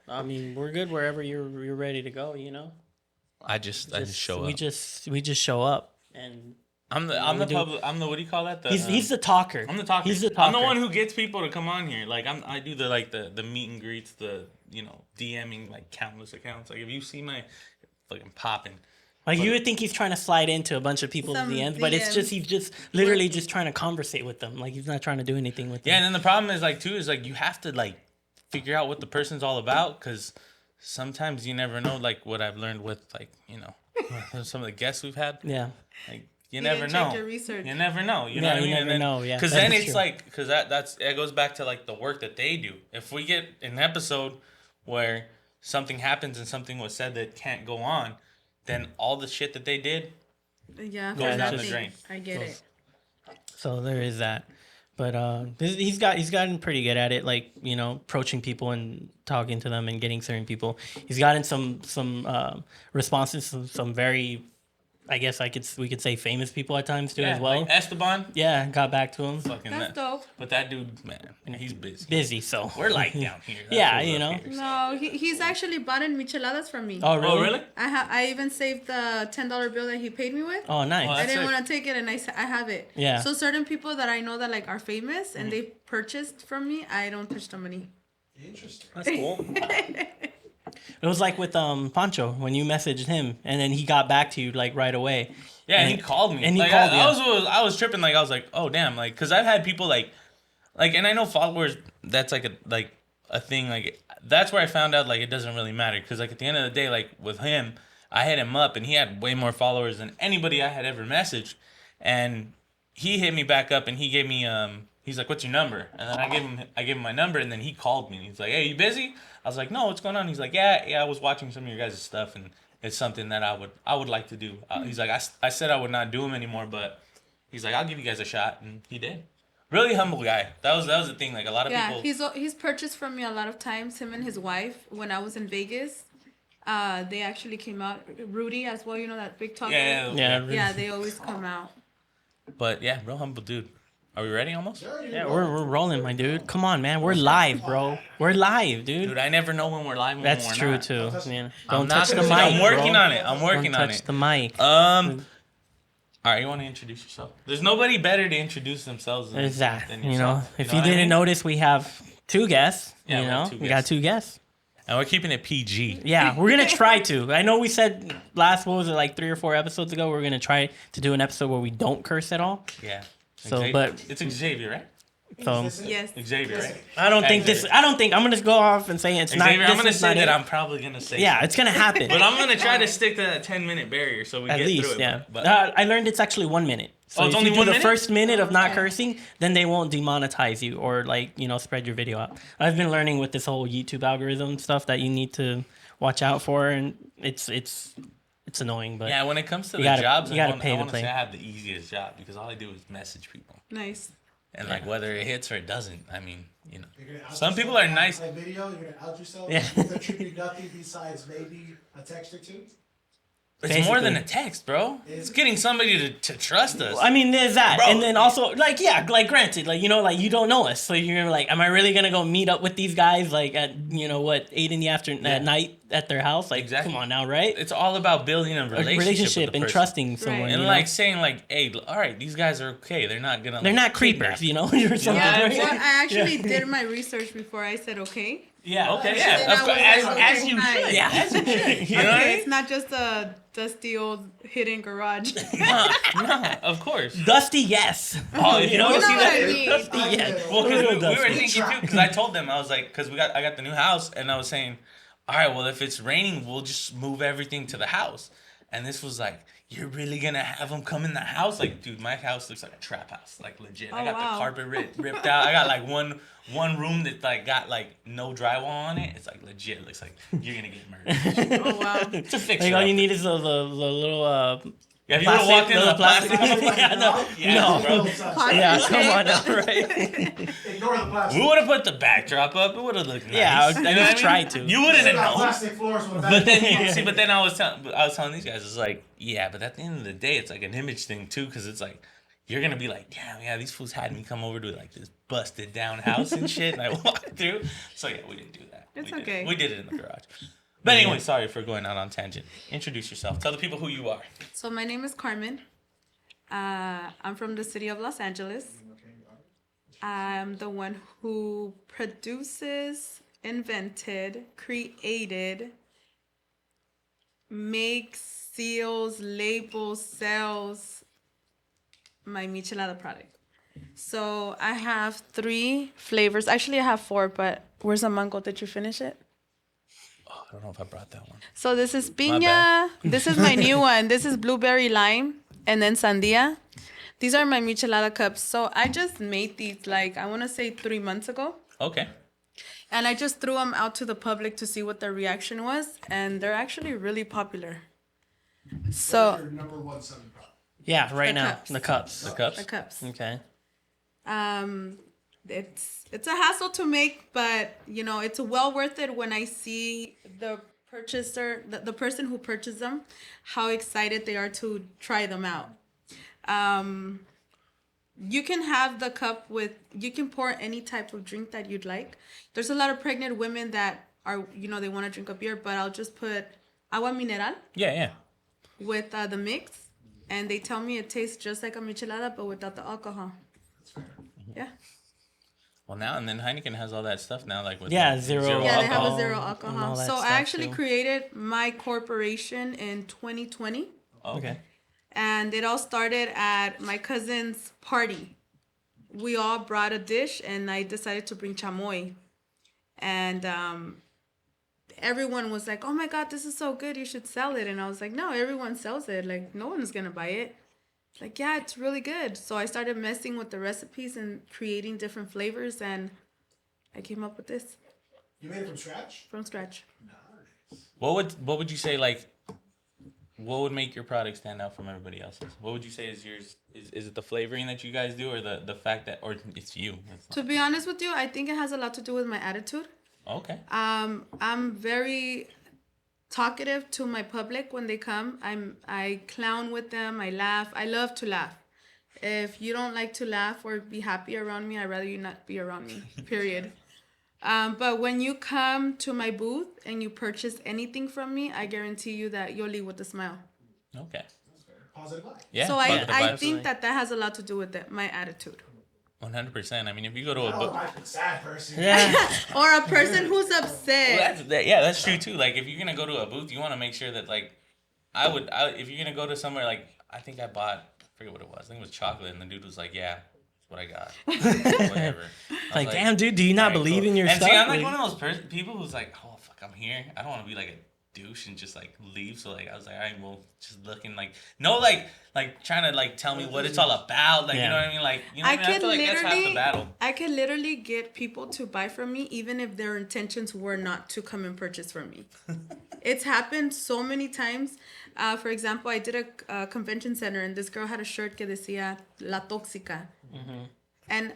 I mean, we're good wherever you're ready to go. I just show up. We just show up, and I'm the public. I'm the, what do you call that? he's the talker. I'm the talker. He's the talker. I'm the one who gets people to come on here. Like I do the meet and greets, the DMing like countless accounts. Like if you see my fucking popping. Like you would think he's trying to slide into a bunch of people's DMs, but it's just he's just literally just trying to conversate with them. Like he's not trying to do anything with them. Yeah, and then the problem is like you have to like figure out what the person's all about, because sometimes you never know. Like what I've learned with like some of the guests we've had. Yeah. Like you never know. Your research. You never know. You know what I mean? You never know. Yeah. Because then it's true. Like because that goes back to like the work that they do. If we get an episode where something happens and something was said that can't go on, then all the shit that they did goes down the drain. I get it. So there is that. But he's gotten pretty good at it, like, approaching people and talking to them and getting certain people. He's gotten some responses from some very, I guess we could say famous people at times too as well. Like Esteban. Yeah, got back to him. That's dope. But that dude, man, he's busy. Busy, so we're like down here. No, he's actually bought in micheladas from me. Oh, really? Oh, really? I even saved the $10 bill that he paid me with. Oh, nice. I didn't want to take it, and I have it. Yeah. So certain people that I know that like are famous and they purchased from me, I don't touch the money. Interesting. That's cool. It was like with Pancho when you messaged him and then he got back to you like right away. Yeah, and he called me. And he like, called you. I was tripping. Like I was like, oh damn, like because I've had people like, and I know followers. That's like a thing. Like that's where I found out like it doesn't really matter, because like at the end of the day, like with him, I hit him up and he had way more followers than anybody I had ever messaged, and he hit me back up and he gave me he's like, what's your number? And then I gave him my number, and then he called me and he's like, hey, you busy? I was like, no, what's going on? He's like, yeah, I was watching some of your guys' stuff and it's something that I would like to do. He's like, I said I would not do them anymore, but he's like, I'll give you guys a shot, and he did. Really humble guy. That was the thing. Like a lot of people. Yeah, he's purchased from me a lot of times. Him and his wife, when I was in Vegas, they actually came out. Rudy as well, that big talker. Yeah. They always come out. But yeah, real humble dude. Are we ready almost? Yeah, we're rolling, my dude. Come on, man. We're live, bro. We're live, dude. Dude, I never know when we're live and That's when we're true, not. too. Man. Don't touch the mic, I'm working bro. on it. I'm working Don't on touch it. the mic. All right, you want to introduce yourself? There's nobody better to introduce themselves than, There's that. than yourself. If you didn't notice, we have two guests. Yeah, we got two guests. And we're keeping it PG. Yeah, we're going to try to. I know we said what was it, like 3 or 4 episodes ago, we're going to try to do an episode where we don't curse at all. Yeah. So, Xavier. but it's Xavier, right? So Yes. Xavier, right? I don't think I'm going to go off and say it's Xavier, not. I'm going to say that I'm probably going to say Yeah, it's going to happen. But I'm going to try to stick to that 10-minute barrier so we At get least, through it. yeah. But I learned it's actually 1 minute. So it's if only you do 1 the minute? first minute of not cursing, then they won't demonetize you or spread your video out. I've been learning with this whole YouTube algorithm stuff that you need to watch out for, and it's annoying. But yeah, when it comes to the gotta, jobs, you gotta I pay to want to play. say I have the easiest job, because all I do is message people. Nice. And like whether it hits or it doesn't, I mean, Some people are nice. Like video, you're gonna out yourself. Yeah. Contribute nothing besides maybe a text or two. It's more than a text, bro. It's getting somebody to trust us. I mean, there's that, Bro. and then also granted, you don't know us, so you're like, am I really gonna go meet up with these guys at 8 in the afternoon at night at their house? Like, Exactly. come on now, right? It's all about building a relationship with the and person. trusting someone, And saying hey, all right, these guys are okay. They're not gonna. they're not creepers, or something. Yeah, right? well, I actually did my research before I said okay. Yeah. Okay. Yeah, Yeah. Of course, as you nice. should. Yeah. As you should. You know what I Okay, mean? it's not just a dusty old hidden garage. No, of course. Dusty, yes. Oh, You know what I mean. Dusty, yes. Well, because we were Dusty. thinking too. Because I told them, I was like, because I got the new house, and I was saying, all right, well, if it's raining, we'll just move everything to the house. And this was like, you're really gonna have them come in the house? Like, dude, my house looks like a trap house, like legit. I got the carpet ripped out. I got like one room that got no drywall on it. It's like legit. It looks like you're gonna get murdered. Oh wow. It's a fix. Like all you need is the little Yeah, if you would have walked into the plastic. No. Bro. Yeah, come on now, right? Ignore the plastic. We would have put the backdrop up. It would have looked nice. Yeah, I You know what just tried to. You wouldn't have known. Plastic floors with a But then but then I was telling these guys, it's like, yeah, but at the end of the day, it's like an image thing too, because it's like you're gonna be like, damn, yeah, these fools had me come over to like this busted down house and shit, and I walked through. So yeah, we didn't do that. It's We did okay. it. We did it in the garage. But anyway, sorry for going out on tangent. Introduce yourself. Tell the people who you are. So my name is Carmen. I'm from the city of Los Angeles. I'm the one who produces, invented, created, makes, seals, labels, sells my michelada product. So I have 3 flavors. Actually, I have 4, but where's the mango? Did you finish it? Oh, I don't know if I brought that one. So this is My piña. bad. This is my new one. This is blueberry lime and then sandia. These are my michelada cups. So I just made these like, I want to say 3 months ago. Okay. And I just threw them out to the public to see what their reaction was. And they're actually really popular. What's So your number one selling product? Yeah, right The now cups. the cups. The cups. the cups. Okay. It's a hassle to make, but you know, it's well worth it when I see the purchaser, the person who purchased them, how excited they are to try them out. You can have the cup with, you can pour any type of drink that you'd like. There's a lot of pregnant women that are, you know, they want to drink a beer, but I'll just put agua mineral Yeah. with the mix, and they tell me it tastes just like a michelada, but without the alcohol. Yeah. Well, now and then Heineken has all that stuff now, like with Yeah, zero Yeah, they have a alcohol zero and all alcohol. that So I stuff, actually too. created my corporation in 2020. Oh, Okay. And it all started at my cousin's party. We all brought a dish, and I decided to bring chamoy. And everyone was like, oh my God, this is so good. You should sell it. And I was like, no, everyone sells it. Like, no one's going to buy it. Like, yeah, it's really good. So I started messing with the recipes and creating different flavors. And I came up with this You made it from scratch? from scratch. Nice. What would you say, like, what would make your product stand out from everybody else's? What would you say is yours? Is it the flavoring that you guys do, or the fact that, or it's you? To be honest with you, I think it has a lot to do with my attitude. Okay. I'm very talkative to my public when they come. I clown with them. I laugh. I love to laugh. If you don't like to laugh or be happy around me, I'd rather you not be around me. Period. But when you come to my booth and you purchase anything from me, I guarantee you that you'll leave with a smile. Okay. Positive vibe. Yeah. So positive I vibes. think that has a lot to do with it, my attitude. 100%. I mean, if you go to a Oh, book, I'm a sad person. Yeah. Or a person who's upset. that's true too. Like, if you're gonna go to a booth, you want to make sure that, like, if you're gonna go to somewhere, like, I think I bought, I forget what it was. I think it was chocolate, and the dude was like, "Yeah, that's what I got." Whatever. I was Like, damn, dude, do you not "Alright, believe cool." in your and stuff? see, I'm like Like- one of those people who's like, "Oh fuck, I'm here. I don't want to be like a douche and just like leave." So like, I was like, "All right, well, just looking like no like trying to like tell me what it's all about. Like, you Yeah. know what I mean? Like, you know what I mean? I feel like that's half the battle." I could literally get people to buy from me even if their intentions were not to come and purchase from me. It's happened so many times. For example, I did a convention center, and this girl had a shirt que decía La Tóxica. And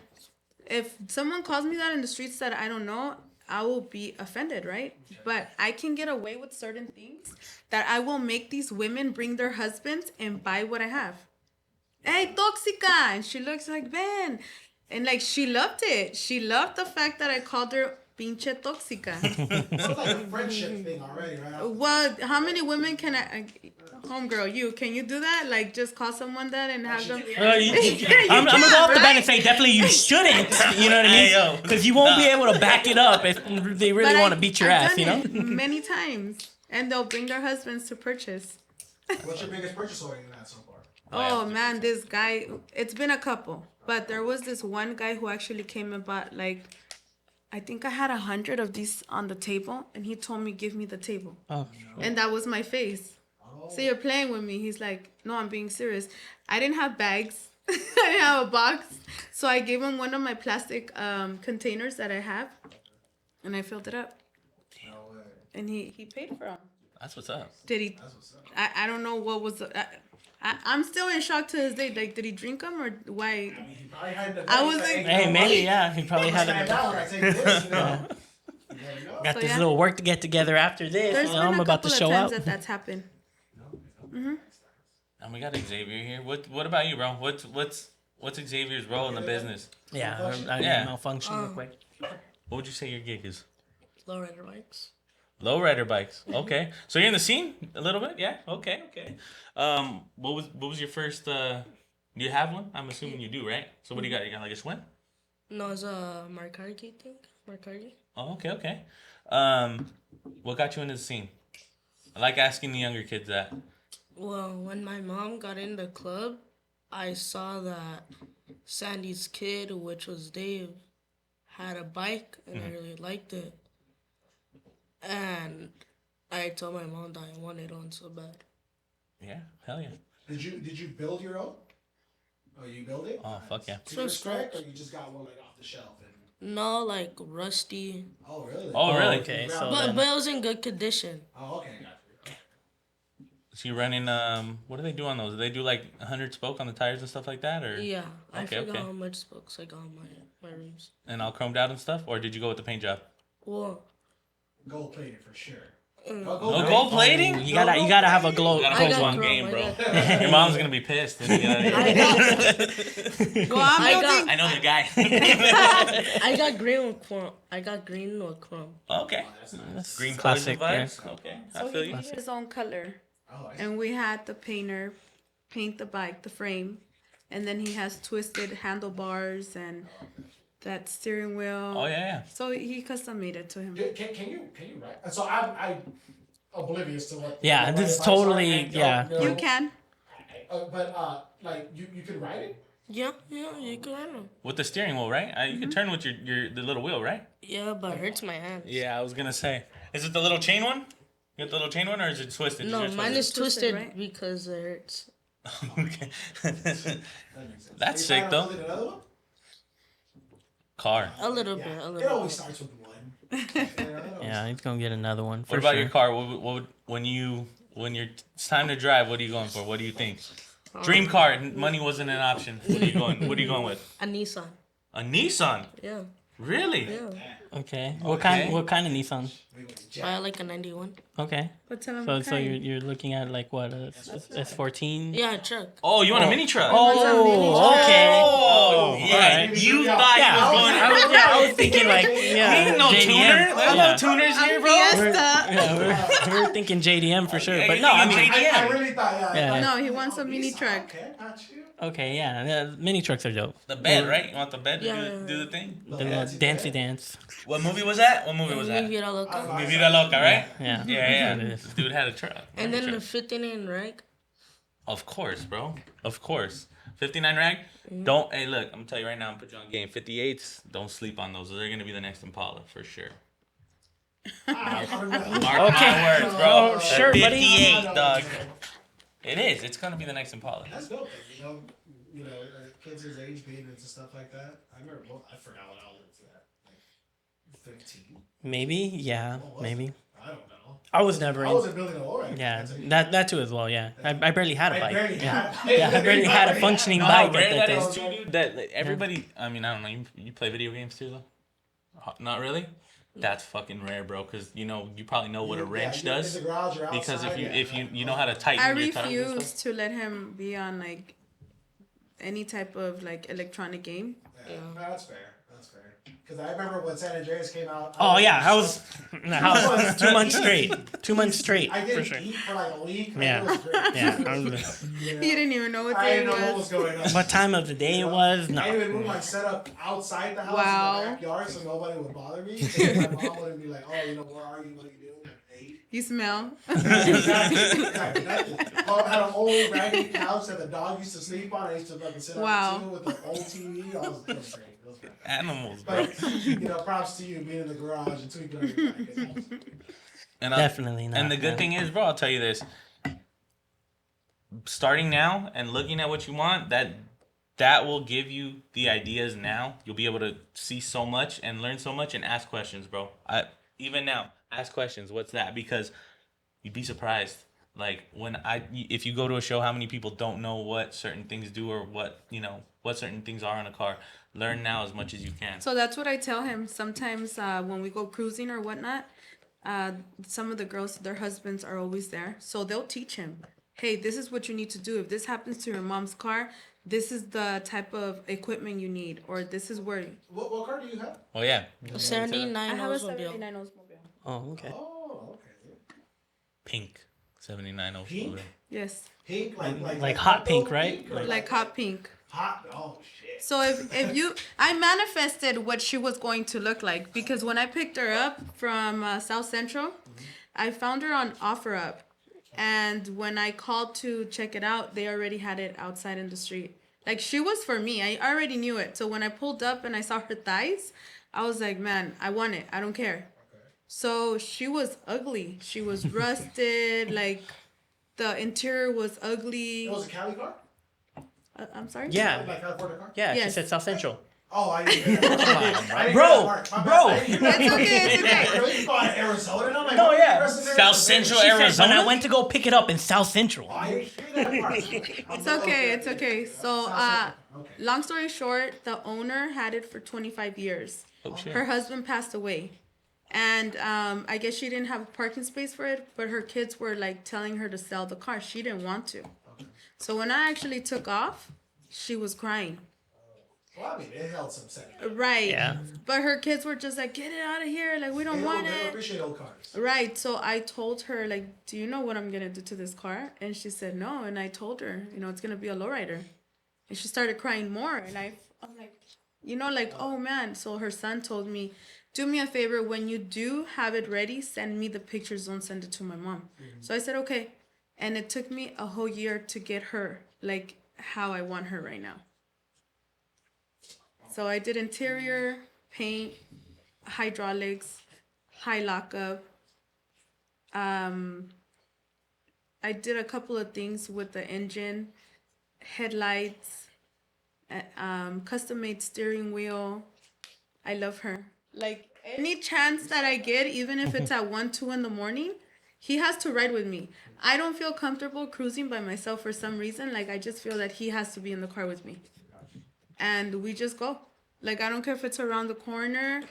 if someone calls me that in the streets that I don't know, I will be offended, right? But I can get away with certain things that I will make these women bring their husbands and buy what I have. Hey, tóxica! And she looks like, Ben. And like, she loved it. She loved the fact that I called her pinche tóxica. Sounds like a friendship thing already, right? Well, how many women can homegirl, can you do that? Like, just call someone that and have them. I'm gonna go off the bat and say definitely you shouldn't. You know what I Hey, yo. mean? Because you won't be able to back it up if they really want to beat your I've ass. You done know? it many times, and they'll bring their husbands to purchase. What's your biggest purchase order you had so far? Oh man, this guy. It's been a couple, but there was this one guy who actually came and bought like, I think I had 100 of these on the table, and he told me, "Give me the table," Oh, and that was my face. So you're playing with me. He's like, "No, I'm being serious." I didn't have bags. I didn't have a box, so I gave him one of my plastic containers that I have, and I filled it up, No way. and he paid for them. That's what's up. Did he? That's what's up. I don't know what was. I'm still in shock to this day. Like, did he drink them or why? I mean, he probably had the I was like, like- hey, maybe yeah. He probably had stand a, out when I take this, you know? You never know. got So, this yeah. little work to get together after this. There's You know, been I'm a about to couple of show times up. that's happened. And we got Xavier here. What about you, bro? What's Xavier's role in the business? Yeah, Malfunction? I Yeah. malfunction real quick. What would you say your gig is? Lowrider bikes. Lowrider bikes. Okay, so you're in the scene a little bit. Yeah. Okay. Okay. What was your first? Do you have one? I'm assuming you do, right? So what do you got? You got like a Schwinn? No, it's a Marcardi thing. Marcardi. Oh, okay. Okay. What got you into the scene? I like asking the younger kids that. Well, when my mom got in the club, I saw that Sandy's kid, which was Dave, had a bike, and I really liked it. And I told my mom that I wanted one so bad. Yeah. Hell yeah. Did you build your own? Oh, you build it? Oh, fuck yeah. To your From spec, scratch. or you just got one like off the shelf? And... No, like rusty, Oh, really? Oh, really? Okay, so but then, it was in good condition. Oh, okay, got you. So you're running. What do they do on those? Do they do like 100 spoke on the tires and stuff like that, or Yeah, I Okay, forgot okay. how much spokes I got on my rims. and all chromed out and stuff, or did you go with the paint job? Well, Gold plated for sure. No gold plating. you gotta have a glow. You gotta I focus got on chrome, game, I bro. got Your mom's gonna be pissed. When you get out of here. Well, I'm I building. I know the guy. I got green with chrome. I got green with chrome. Okay. That's Green colors and classic. vibes. Okay, I So feel he you. did his own color, Oh, I see. and we had the painter paint the bike, the frame, and then he has twisted handlebars and that steering wheel. Oh yeah. So he custom made it to him. Can you write? So I'm oblivious to what. Yeah, what this is bikes are totally- and don't yeah. know. You can. But like you can write it. Yeah, you can run them. With the steering wheel, right? You can turn with the little wheel, right? Yeah, but it hurts my hands. Yeah, I was gonna say. Is it the little chain one? You got the little chain one, or is it twisted? No, Yours mine is Twisted, twisted right? because it hurts. Okay. That makes sense. That's Are you sick, planning on though. building another one? Car. A little Yeah. bit, a It little always bit. starts with one. Yeah, he's gonna get another one. For What about sure. your car? When it's time to drive? What are you going for? What do you think? Dream car. Money wasn't an option. What are you going? What are you going with? A Nissan. A Nissan. Yeah, Really? yeah. Okay. Okay. What kind of Nissan? I like a 91. Okay. But tell him So what so kind. you're looking at like what a S14? Yeah, a truck. Oh, you want a mini truck? Oh, okay. Oh, yeah. alright. You thought Yeah, you was going. I was thinking like Ain't no JDM. tuner. There's no Yeah. tuners here, bro. Fiesta. Yeah, we're thinking JDM for sure, Yeah, but you're no, I thinking mean, I really thought. Yeah. No, he wants a mini truck. Okay, got you. okay, yeah, mini trucks are dope. The bed, right? You want the bed to Yeah. do the thing? The dancey dance. What movie was that? What movie was Mi that? vida loca. Mi Vida Loca, right? Yeah, Yeah. It is. This dude had a truck. And then the 59 rag. Of course, bro. Of course. 59 rag. Don't. Hey, look. I'm gonna tell you right now. I'm put you on game. 58s. Don't sleep on those. They're gonna be the next Impala for sure. Mark Okay. my words, bro. Oh, sure, buddy. 58, dog. It is. It's gonna be the next Impala. That's dope. You know, kids his age being into stuff like that. I remember. Well, I forgot what I was into that. Like 15. Maybe, yeah, What was maybe. it? I don't know. I was never I in. wasn't building a lowrider. Yeah, That's a- that too as well. Yeah, I barely had a I bike. barely Yeah, had- yeah, I barely had a functioning No, bike rare at that that is time. too, dude. That like, everybody. I mean, I don't know. You play video games too, though. Not really. That's fucking rare, bro. Because you probably know what a wrench you're in does. the garage or Because outside, if yeah. you know how to tighten I your tires and refuse stuff. to let him be on like any type of like electronic game. Yeah, that's fair. That's fair. Because I remember when San Andreas came out. Oh yeah, I was in the house 2 months straight. 2 months straight I for didn't sure. eat for like a week. Yeah. It was great. Yeah, I was- He didn't even know what I day didn't it know what was. was going on. what time of the day it was? I didn't even move No. my setup outside the house Wow. in the backyard so nobody would bother me. So my mom wouldn't be like, oh, where are you? What are you doing? At 8? You smell. Exactly. Mom had an old raggedy couch that the dog used to sleep on. I used to fucking sit Wow. on it too with the old TV. It was great. It was great. Animals, bro. But, props to you being in the garage and tweaking on your bike. And Definitely not. And the good man. thing is, bro, I'll tell you this. Starting now and looking at what you want, that will give you the ideas now. You'll be able to see so much and learn so much and ask questions, bro. Even now, ask questions. What's that? Because you'd be surprised. Like if you go to a show, how many people don't know what certain things do or what certain things are in a car. Learn now as much as you can. So that's what I tell him. Sometimes when we go cruising or whatnot, some of the girls, their husbands are always there. So they'll teach him, hey, this is what you need to do. If this happens to your mom's car, this is the type of equipment you need, or this is where What car do you have? Oh yeah. A 79 I have a Oldsmobile. 79 Oldsmobile. Oh, okay. Oh, okay. Pink. 79 Pink? Yes, Pink, Like hot pink, gold right? or like hot pink. hot. Oh shit. So if you, I manifested what she was going to look like, because when I picked her up from South Central, I found her on OfferUp, and when I called to check it out, they already had it outside in the street. Like, she was for me. I already knew it. So when I pulled up and I saw her thighs, I was like, man, I want it. I don't care. So she was ugly. She was rusted. Like, the interior was ugly. It was a Cali car. I'm sorry. Yeah. Like California car. Yeah, she Yes. said South Central. Oh, I didn't hear that. I didn't Bro, hear that part. My bad. bro. I didn't hear that. It's okay. It's okay. Really? You call it Arizona? And I'm like, No, what yeah. the rest of it South is? Central She said Arizona? when I went to go pick it up in South Central. Oh, I didn't hear that part. It's okay. It's okay. So, Okay. long story short, the owner had it for 25 years. Oh shit. Her husband passed away. And I guess she didn't have a parking space for it, but her kids were like telling her to sell the car. She didn't want to. So when I actually took off, she was crying. Well, I mean, it held some sense. Right. Yeah. But her kids were just like, get it out of here. Like, we don't want They don't it. appreciate old cars. Right. So I told her, like, do you know what I'm going to do to this car? And she said, no. And I told her, it's going to be a lowrider. And she started crying more. And I'm like, like, oh, man. So her son told me, do me a favor. When you do have it ready, send me the pictures. Don't send it to my mom. So I said, okay. And it took me a whole year to get her, like, how I want her right now. So I did interior, paint, hydraulics, high lockup. I did a couple of things with the engine, headlights, custom made steering wheel. I love her. Like, any chance that I get, even if it's at 1, 2 in the morning, he has to ride with me. I don't feel comfortable cruising by myself for some reason. Like, I just feel that he has to be in the car with me. And we just go. Like, I don't care if it's around the corner.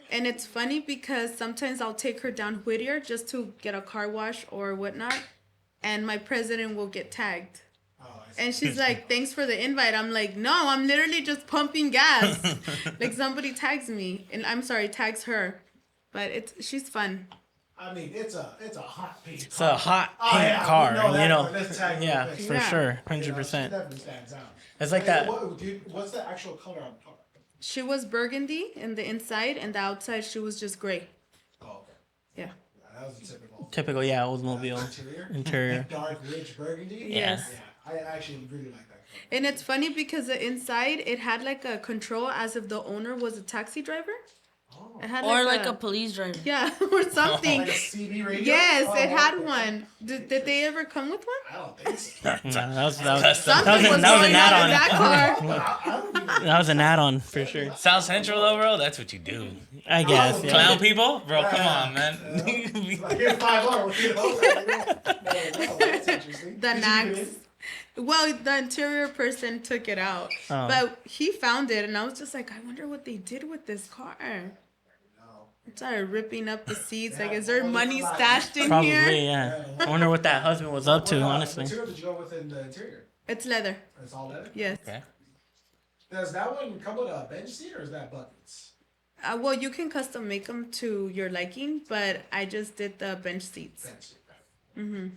And it's funny because sometimes I'll take her down Whittier just to get a car wash or whatnot. And my president will get tagged. Oh, I see. And she's like, thanks for the invite. I'm like, no, I'm literally just pumping gas. Like, somebody tags me. And I'm sorry, tags her. But she's fun. I mean, it's a hot pink. It's a hot Oh, pink yeah, car, we know that, you know. but let's tag real Yeah, quick. for Yeah. sure, She 100%. definitely stands out. It's like that. What's the actual color on the car? She was burgundy in the inside, and the outside she was just gray. Oh, okay. Yeah. Yeah, that was a typical. Typical, yeah, Oldsmobile Interior. interior. Dark, rich burgundy. Yes. Yeah, I actually really like that color. And it's funny because the inside it had like a control as if the owner was a taxi driver. Oh. It had Or like a police driver. yeah, or something. Like a CB radio. Yes, Oh, it had okay. one. Did they ever come with one? I don't think so. No, that was Something was an going on in add-on. that car. I don't even. That was an add-on for sure. South Central though, bro. That's what you do. I guess. Yeah. Clown people, bro. Come on, man. Like, here's 5 hours. That's interesting. The Did you Nax. do it? Well, the interior person took it out, Oh. but he found it, and I was just like, I wonder what they did with this car. No. I started ripping up the seats. Like, Yeah, is there all money different stashed in Probably, here? yeah. I wonder what that husband was up to, What honestly. material did you go with in the interior? It's leather. It's all leather? Yes. Okay. Does that one come with a bench seat or is that buckets? Well, you can custom make them to your liking, but I just did the bench seats. Bench seat.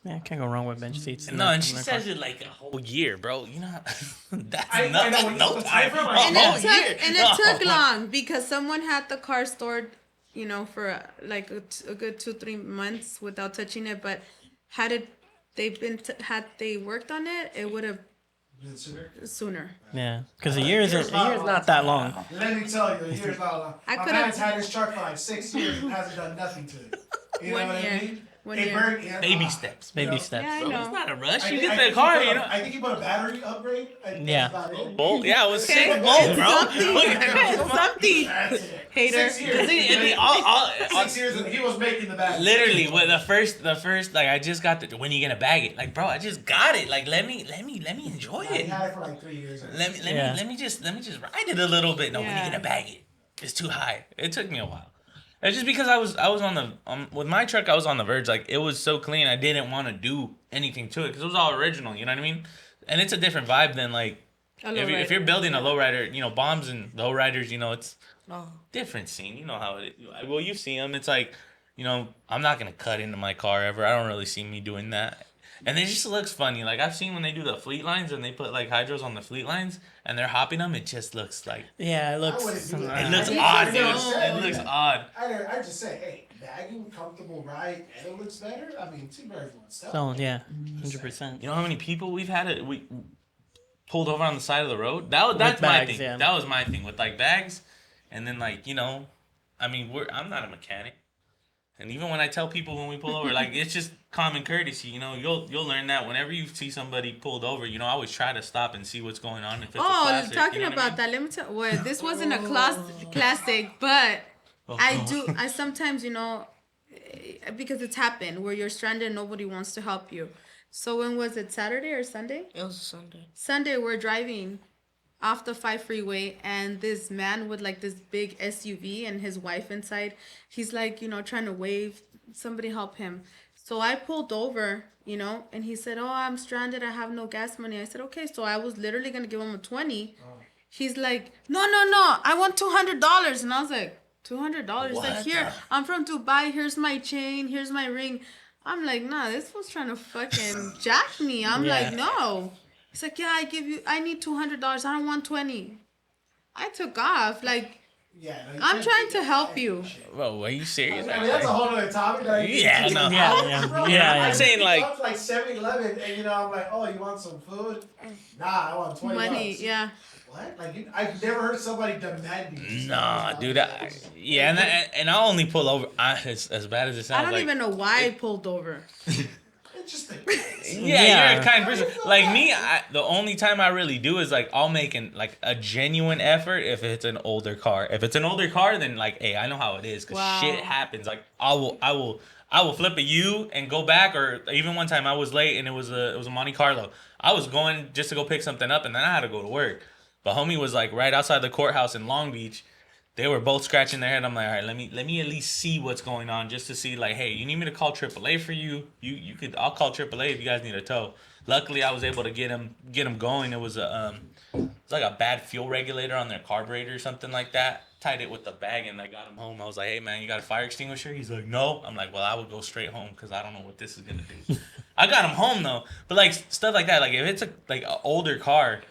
Yeah, can't go wrong with bench seats. No, and she says it like a whole year, bro. You know, that's I know, no, when no you put the time. time frame, A And whole it year. took, and it took long because someone had the car stored, for like a good 2-3 months without touching it. But had they worked on it, it would have Been sooner? sooner. Yeah, because a year is not that long. Let me tell you, a year's not long. I My could've- man's had this truck for like 6 years and hasn't done nothing to it. You know 1 what year. I mean? 1 It year. burned- yeah, Baby steps. Baby know, steps. Yeah, I Bro, know. it's not a rush. I You think- get I the think car, he put you a- know. I think he put a battery upgrade. Yeah. That's about it. Bolt, yeah, it was Okay. sick bolt, bro. Something. That's it. Hater. 6 years. all, 6 years and he was making the battery. literally, with the first, like, I just got the. When you gonna bag it? Like, bro, I just got it. Like, let me enjoy He it. had it for like 3 years. Let me just ride it a little bit. No, when Yeah. you gonna bag it? It's too high. It took me a while. It's just because I was on the with my truck. I was on the verge. Like, it was so clean. I didn't want to do anything to it because it was all original. You know what I mean? and it's a different vibe than like A if you're lowrider. building a lowrider, bombs and lowriders, it's No. different scene. You know how it. Well, you see them. It's like, I'm not gonna cut into my car ever. I don't really see me doing that. And it just looks funny. Like I've seen when they do the fleet lines and they put like hydros on the fleet lines and they're hopping them. It just looks like Yeah, it looks. wouldn't do that. it looks I odd, think dude. it's so It looks sad. odd. I just say, hey, bagging, comfortable ride, and it looks better. I mean, two birds, one stone. So yeah, 100%. You know how many people we've had it we pulled over on the side of the road? That's my bags, thing. yeah. That was my thing with like bags, and then like I mean I'm not a mechanic, and even when I tell people when we pull over, like it's just common courtesy. You'll learn that whenever you see somebody pulled over, I always try to stop and see what's going on. If it's a Oh, classic, talking you know what about I that, let me tell. Well, this wasn't a classic, but I sometimes, because it's happened where you're stranded and nobody wants to help you. So when was it, Saturday or Sunday? It was a Sunday. Sunday, we're driving off the 5 freeway, and this man with like this big SUV and his wife inside, he's like, trying to wave, somebody help him. So I pulled over, and he said, oh, I'm stranded, I have no gas money. I said, okay. So I was literally gonna give him a 20. He's like, no, I want $200. And I was like, $200? He's like, here, I'm from Dubai, here's my chain, here's my ring. I'm like, nah, this fool's trying to fucking jack me. I'm like, no. He's like, yeah, I need $200. I don't want 20. I took off. Like, Yeah, no, you I'm can't trying do to that. help you. Whoa, are you serious? I mean, that's a whole other topic. Like, Yeah, no. Yeah. I'm saying like Up to like 7-Eleven, and I'm like, oh, you want some food? Nah, I want 20 Money, bucks. yeah. What? Like, I've never heard somebody demanding. nah, dude. And I only pull over. As bad as it sounds, I don't like, even know why I pulled over. Interesting. Yeah, you're a kind person. Like me, the only time I really do is like I'll make like a genuine effort if it's an older car. If it's an older car, then like, hey, I know how it is because Wow. shit happens. Like I will flip a U and go back. Or even one time I was late and it was a Monte Carlo. I was going just to go pick something up and then I had to go to work. But homie was like right outside the courthouse in Long Beach. They were both scratching their head. I'm like, all right, let me at least see what's going on, just to see like, hey, you need me to call AAA for you? I'll call AAA if you guys need a tow. Luckily, I was able to get him going. It was it's like a bad fuel regulator on their carburetor or something like that. Tied it with the bag and I got him home. I was like, hey man, you got a fire extinguisher? He's like, no. I'm like, well, I would go straight home because I don't know what this is gonna do. I got him home though, but like stuff like that, like if it's an older car,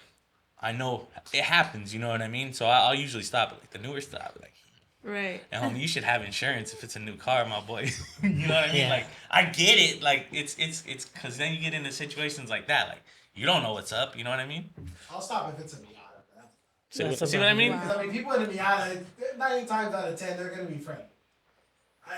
I know it happens, you know what I mean? So I'll usually stop it. Like the newer stuff, like, Right. and homie, you should have insurance if it's a new car, my boy. You know what I mean? Yeah. Like I get it. Like it's because then you get into situations like that. Like you don't know what's up. You know what I mean? I'll stop if it's a Miata. See, That's see what I mean? Wow. Because I mean, people in a Miata, 9 times out of 10, they're gonna be friendly.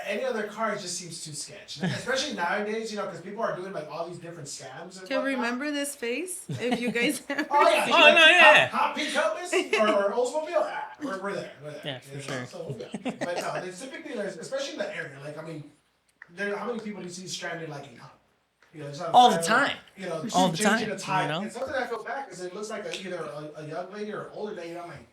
Any other car just seems too sketch, especially nowadays. Because people are doing like all these different scams. And Can whatnot. remember this face? If you guys have Oh yeah. Oh, no, yeah. Hot Pink Compass or Oldsmobile. We're there. We're there. Yeah, for You know, sure. So, yeah. But no, there's typically, especially in the area. Like I mean, how many people do you see stranded like in Hop? Just on All the fire, time. All the changing time, a tire. you know? And something I feel bad because it looks like either a young lady or an older lady. And I'm like,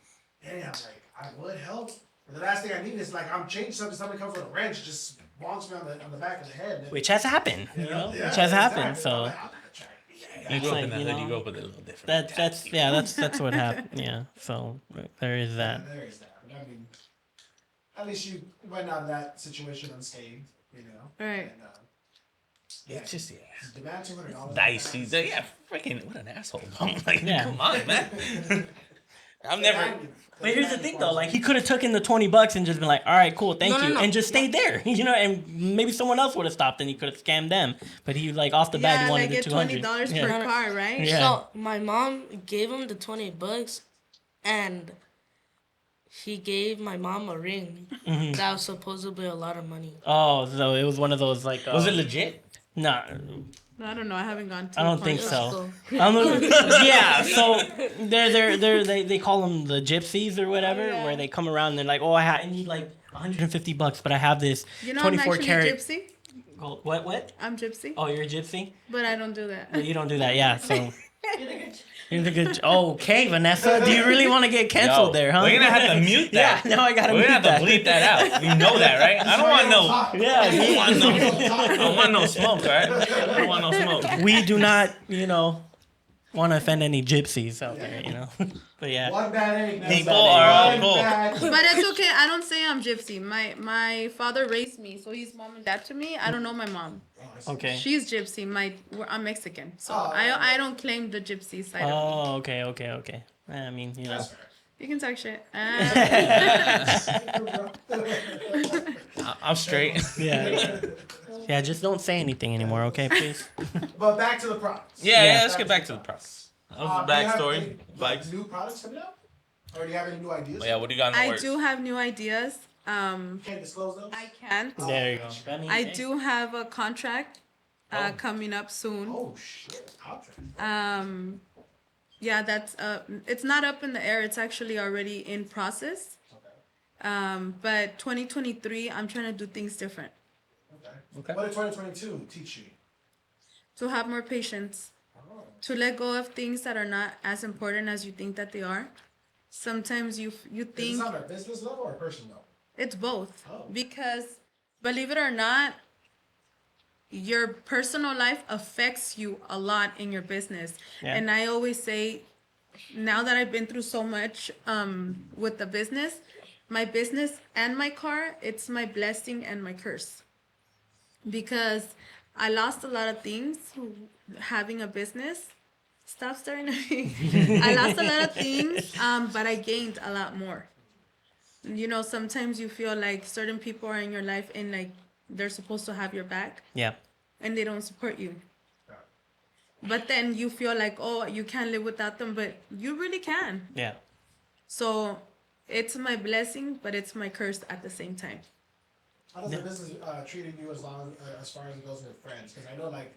damn, like I would help. But the last thing I need is like I'm changing something. Somebody comes with a wrench, just bonks me on the back of the head. And, Which has happened, you know? which has happened. exactly. So I'm like, I'm not trying to be that guy. You It's go up like, in the you hood, know, you go up with a little different. that's what happened. Yeah. So there is that. Yeah, there is that. But I mean, at least you went out of that situation unscathed, Right. And, It's just demand $200. dicey. Yeah, freaking what an asshole. I'm like, Yeah. come on, man. I've never. But here's the thing, though. Like he could have taken the $20 and just been like, "All right, cool, thank you," No. and just stayed there. And maybe someone else would have stopped and he could have scammed them. But he like off the bat, Yeah, he wanted like the get $20 $200. per Yeah. car, right? Yeah. So my mom gave him the $20, and he gave my mom a ring that was supposedly a lot of money. Oh, so it was one of those like. Was it legit? Nah, I don't know. I haven't gone to I don't the think pawn so. shop. Yeah, so they call them the gypsies or whatever, Oh, yeah. where they come around and they're like, oh, I need like $150, but I have this You know, I'm 24 actually karat. gypsy. Oh, what? I'm gypsy, Oh, you're a gypsy? but I don't do that. Well, you don't do that, yeah. So you're the good. Okay, Vanessa, do you really want to get canceled there, huh? We're gonna have to mute that. Yeah, no, I gotta We're mute gonna have that. to bleep that out. You know that, right? I don't want no. Yeah, I don't want no smoke, all right? I don't want no smoke. we do not, want to offend any gypsies out there, you know. But yeah. One bad egg. that's People all. are One cool. bad- But it's okay. I don't say I'm gypsy. My father raised me, so he's mom and dad to me. I don't know my mom. Oh, I see. Okay. She's gypsy. I'm Mexican, so Oh, I don't claim the gypsy side of me. Oh, okay. I mean, you know. That's fair. You can talk shit. I'm straight. Yeah. Yeah, just don't say anything anymore, okay, please? But back to the products. Yeah, let's get back to the process. Do you have Backstory. any, Bikes. new products coming up? Or do you have any new ideas? Yeah, what do you got in the I works? do have new ideas. Can't disclose those? I can't. There you go. I mean, I hey. do have a contract coming up soon. Oh shit! Contract. Yeah, that's it's not up in the air. It's actually already in process. Okay. But 2023, I'm trying to do things different. Okay. What did 2022 teach you? To have more patience. Oh. To let go of things that are not as important as you think that they are. Sometimes you Is this think on a business level or personal level? it's both. Oh. Because believe it or not, your personal life affects you a lot in your business. Yeah. And I always say, now that I've been through so much with the business, my business and my car, it's my blessing and my curse. Because I lost a lot of things having a business. Stop staring at me. I lost a lot of things, but I gained a lot more. You know, sometimes you feel like certain people are in your life and like they're supposed to have your back Yeah. and they don't support you. But then you feel like, oh, you can't live without them, but you really can. Yeah. So it's my blessing, but it's my curse at the same time. How does the business treating you as far as it goes with friends? Because I know, like,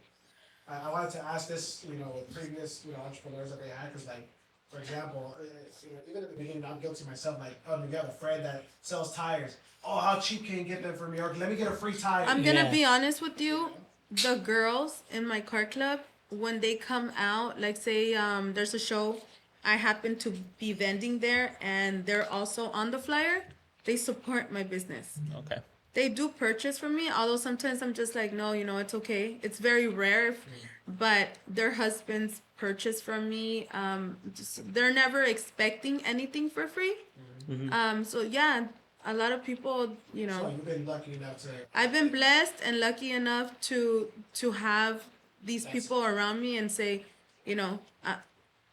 I wanted to ask this, you know, with previous, you know, entrepreneurs that they had, because, like, for example, you know, even at the beginning, I'm guilty myself. Like, oh, you have a friend that sells tires. Oh, how cheap can you get them for me? Or let me get a free tire. I'm gonna Yeah. be honest with you. The girls in my car club, when they come out, like say there's a show, I happen to be vending there, and they're also on the flyer. They support my business. Okay. They do purchase from me, although sometimes I'm just like, no, you know, it's okay. It's very rare, but their husbands purchase from me. They're never expecting anything for free. So yeah, a lot of people, you know. So you've been lucky enough to. I've been blessed and lucky enough to have these people around me and say, you know,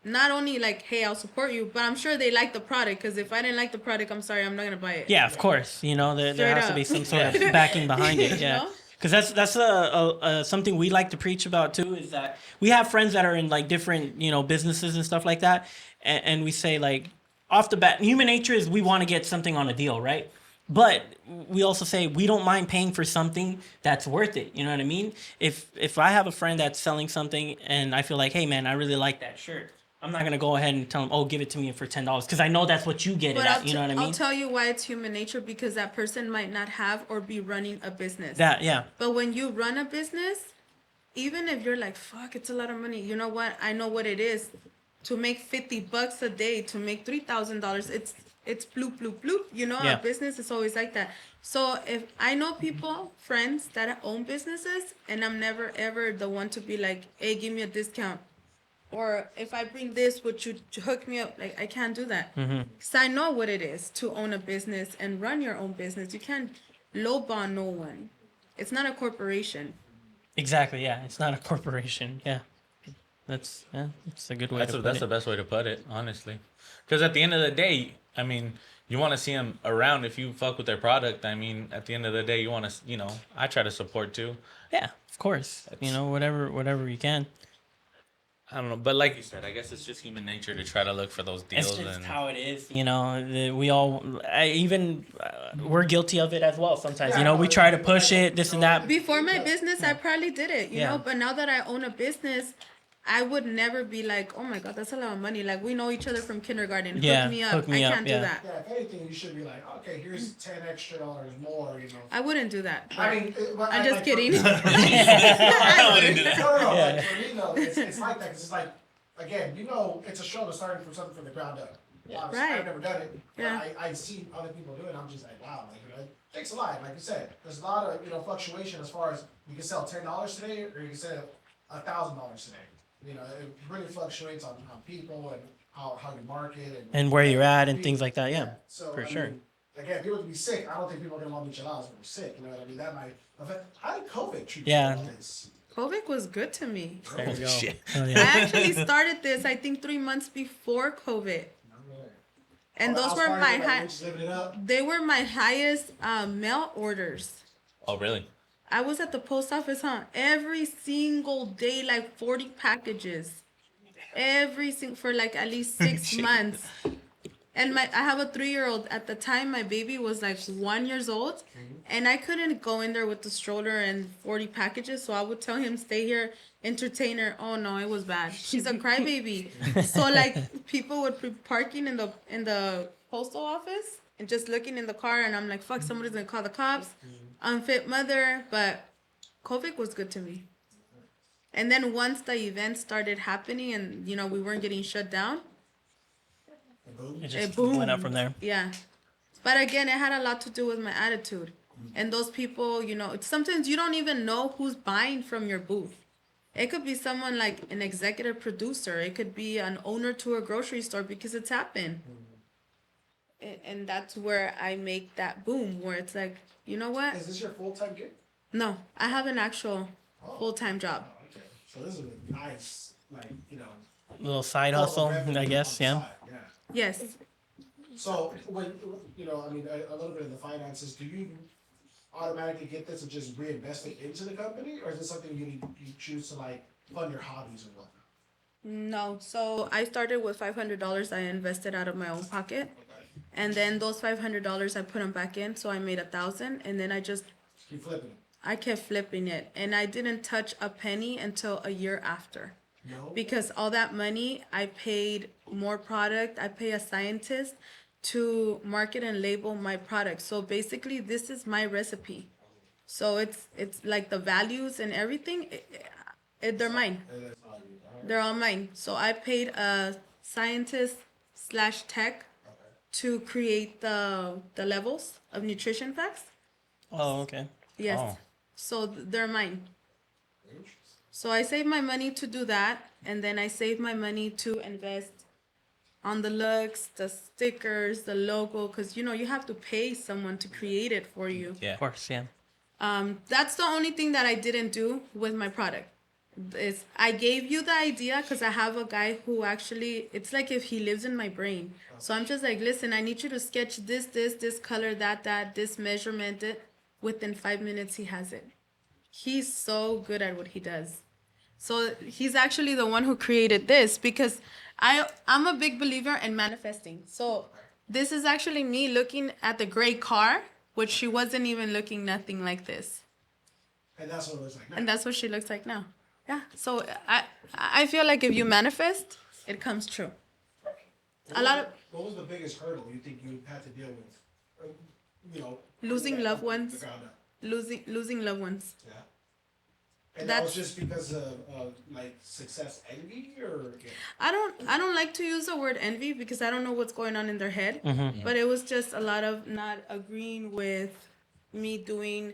not only like, hey, I'll support you, but I'm sure they like the product, because if I didn't like the product, I'm sorry, I'm not gonna buy it. Yeah, of course. You know, there Straight has to be up. some sort of backing behind it. You Yeah. know? Because that's something we like to preach about too, is that we have friends that are in like different, you know, businesses and stuff like that. And we say, like, off the bat, human nature is we want to get something on a deal, right? But we also say we don't mind paying for something that's worth it. You know what I mean? If I have a friend that's selling something and I feel like, hey man, I really like that shirt, I'm not gonna go ahead and tell them, oh, give it to me for $10, because I know that's what you get it But at. You know what I mean? I'll tell you why it's human nature, because that person might not have or be running a business. That yeah. But when you run a business, even if you're like, fuck, it's a lot of money. You know what? I know what it is. To make $50 a day, to make $3,000, it's bloop, bloop, bloop. You know, Yeah. our business is always like that. So if I know people, friends that own businesses, and I'm never ever the one to be like, hey, give me a discount. Or if I bring this, would you hook me up? Like, I can't do that. Because I know what it is to own a business and run your own business. You can't lowball no one. It's not a corporation. Exactly. Yeah. It's not a corporation. Yeah. That's a good way to put That's it. the best way to put it, honestly. Because at the end of the day, I mean, you want to see them around if you fuck with their product. I mean, at the end of the day, you want to, you know, I try to support too. Yeah, of course. You know, whatever you can. I don't know, but like you said, I guess it's just human nature to try to look for those It's deals. just And how it is. You know, we're guilty of it as well sometimes. You know, we try to push it, this and that. Before my business, I probably did it, you Yeah. know. But now that I own a business, I would never be like, oh my God, that's a lot of money. Like, we know each other from kindergarten. Yeah, Hook me up. hook me I up, can't yeah. do that. Yeah, if anything, you should be like, okay, here's $10 extra more, you know. I wouldn't do that. I mean, but I'm I- just like, kidding. I wouldn't do that. No. Like, for me, though, it's like that, because it's like, again, you know, it's a show that's starting from something from the ground up. Obviously, Right. I've never done it. But Yeah. I see other people do it, I'm just like, wow, like, you know, it takes a lot. Like you said, there's a lot of, you know, fluctuation as far as you can sell $10 today, or you can sell $1,000 today. You know, it really fluctuates on people and how you market And where you're at and things like that. Yeah, So for I sure. mean, again, people can be sick. I don't think people are gonna want micheladas when they're sick. You know what I mean? That might affect. How did COVID treat Yeah. you about this? COVID was good to me. There you go. Shit. Oh, I yeah. actually started this, I think, 3 months before COVID. And All the those house were parties, my everybody just living it up. they were my highest mail orders. Oh, really? I was at the post office, every single day, like 40 packages. Every single for like at least 6 months. And I have a 3-year-old. At the time, my baby was like 1 years old, and I couldn't go in there with the stroller and 40 packages. So I would tell him, "Stay here, entertain her." Oh no, it was bad. She's a crybaby. So like people would be parking in the postal office and just looking in the car, and I'm like, "Fuck, somebody's gonna call the cops." Unfit mother, but COVID was good to me. And then once the events started happening, and we weren't getting shut down. It It just boomed. went up from there. Yeah. But again, it had a lot to do with my attitude. And those people, sometimes you don't even know who's buying from your booth. It could be someone like an executive producer. It could be an owner to a grocery store because it's happened. And that's where I make that boom, where it's like, you know what? Is this your full-time gig? No, I have an actual full-time job. Oh, okay. So this is a nice, like, Little side source of hustle, revenue I guess. on the Yeah. side, yeah. Yes. So when I mean, a little bit of the finances, do you automatically get this and just reinvest it into the company, or is it something you choose to like fund your hobbies or whatnot? No. So I started with $500 I invested out of my own pocket. Okay. And then those $500 I put them back in. So I made 1,000. And then Keep flipping it. I kept flipping it. And I didn't touch a penny until a year after. No. Because all that money, I paid more product. I pay a scientist to market and label my product. So basically, this is my recipe. So it's like the values and everything. They're mine. They're all mine. So I paid a scientist / tech to create the levels of nutrition facts. Oh, okay. Yes. Oh. So they're mine. So I save my money to do that, and then I save my money to invest on the looks, the stickers, the logo, because you have to pay someone to create it for you. Yeah. Of course, yeah. That's the only thing that I didn't do with my product. Is I gave you the idea because I have a guy who actually, it's like if he lives in my brain. So I'm just like, listen, I need you to sketch this color, that, this measurement. Within 5 minutes, he has it. He's so good at what he does. So he's actually the one who created this because I'm a big believer in manifesting. So this is actually me looking at the gray car, which she wasn't even looking nothing like this. And that's what it looks like now. And that's what she looks like now. Yeah. So I feel like if you manifest, it comes true. What was the biggest hurdle you think you had to deal with? Losing loved ones. The ground up. Losing loved ones. Yeah. And that was just because of like success envy, or I don't like to use the word envy because I don't know what's going on in their head. But it was just a lot of not agreeing with me doing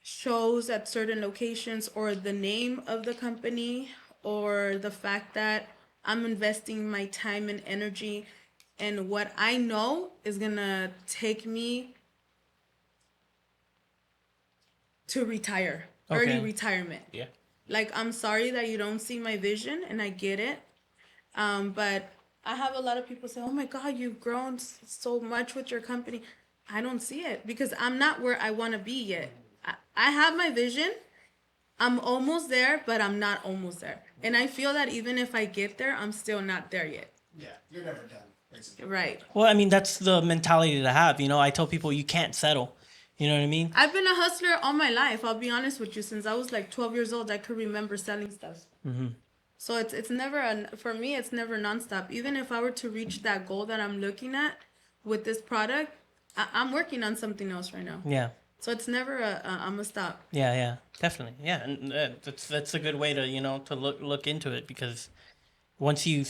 shows at certain locations, or the name of the company, or the fact that I'm investing my time and energy in what I know is gonna take me to retire. Early Okay. retirement. Yeah. Like, I'm sorry that you don't see my vision, and I get it. But I have a lot of people say, "Oh my God, you've grown so much with your company." I don't see it because I'm not where I want to be yet. I have my vision. I'm almost there, but I'm not almost there. And I feel that even if I get there, I'm still not there yet. yeah, you're never done, basically. Right. Well, I mean, that's the mentality to have. I tell people you can't settle. You know what I mean? I've been a hustler all my life. I'll be honest with you. Since I was like 12 years old, I could remember selling stuff. So it's never for me. It's never nonstop. Even if I were to reach that goal that I'm looking at with this product, I'm working on something else right now. Yeah. So it's never I'm a stop. Yeah, definitely. Yeah, and that's a good way to to look into it, because once you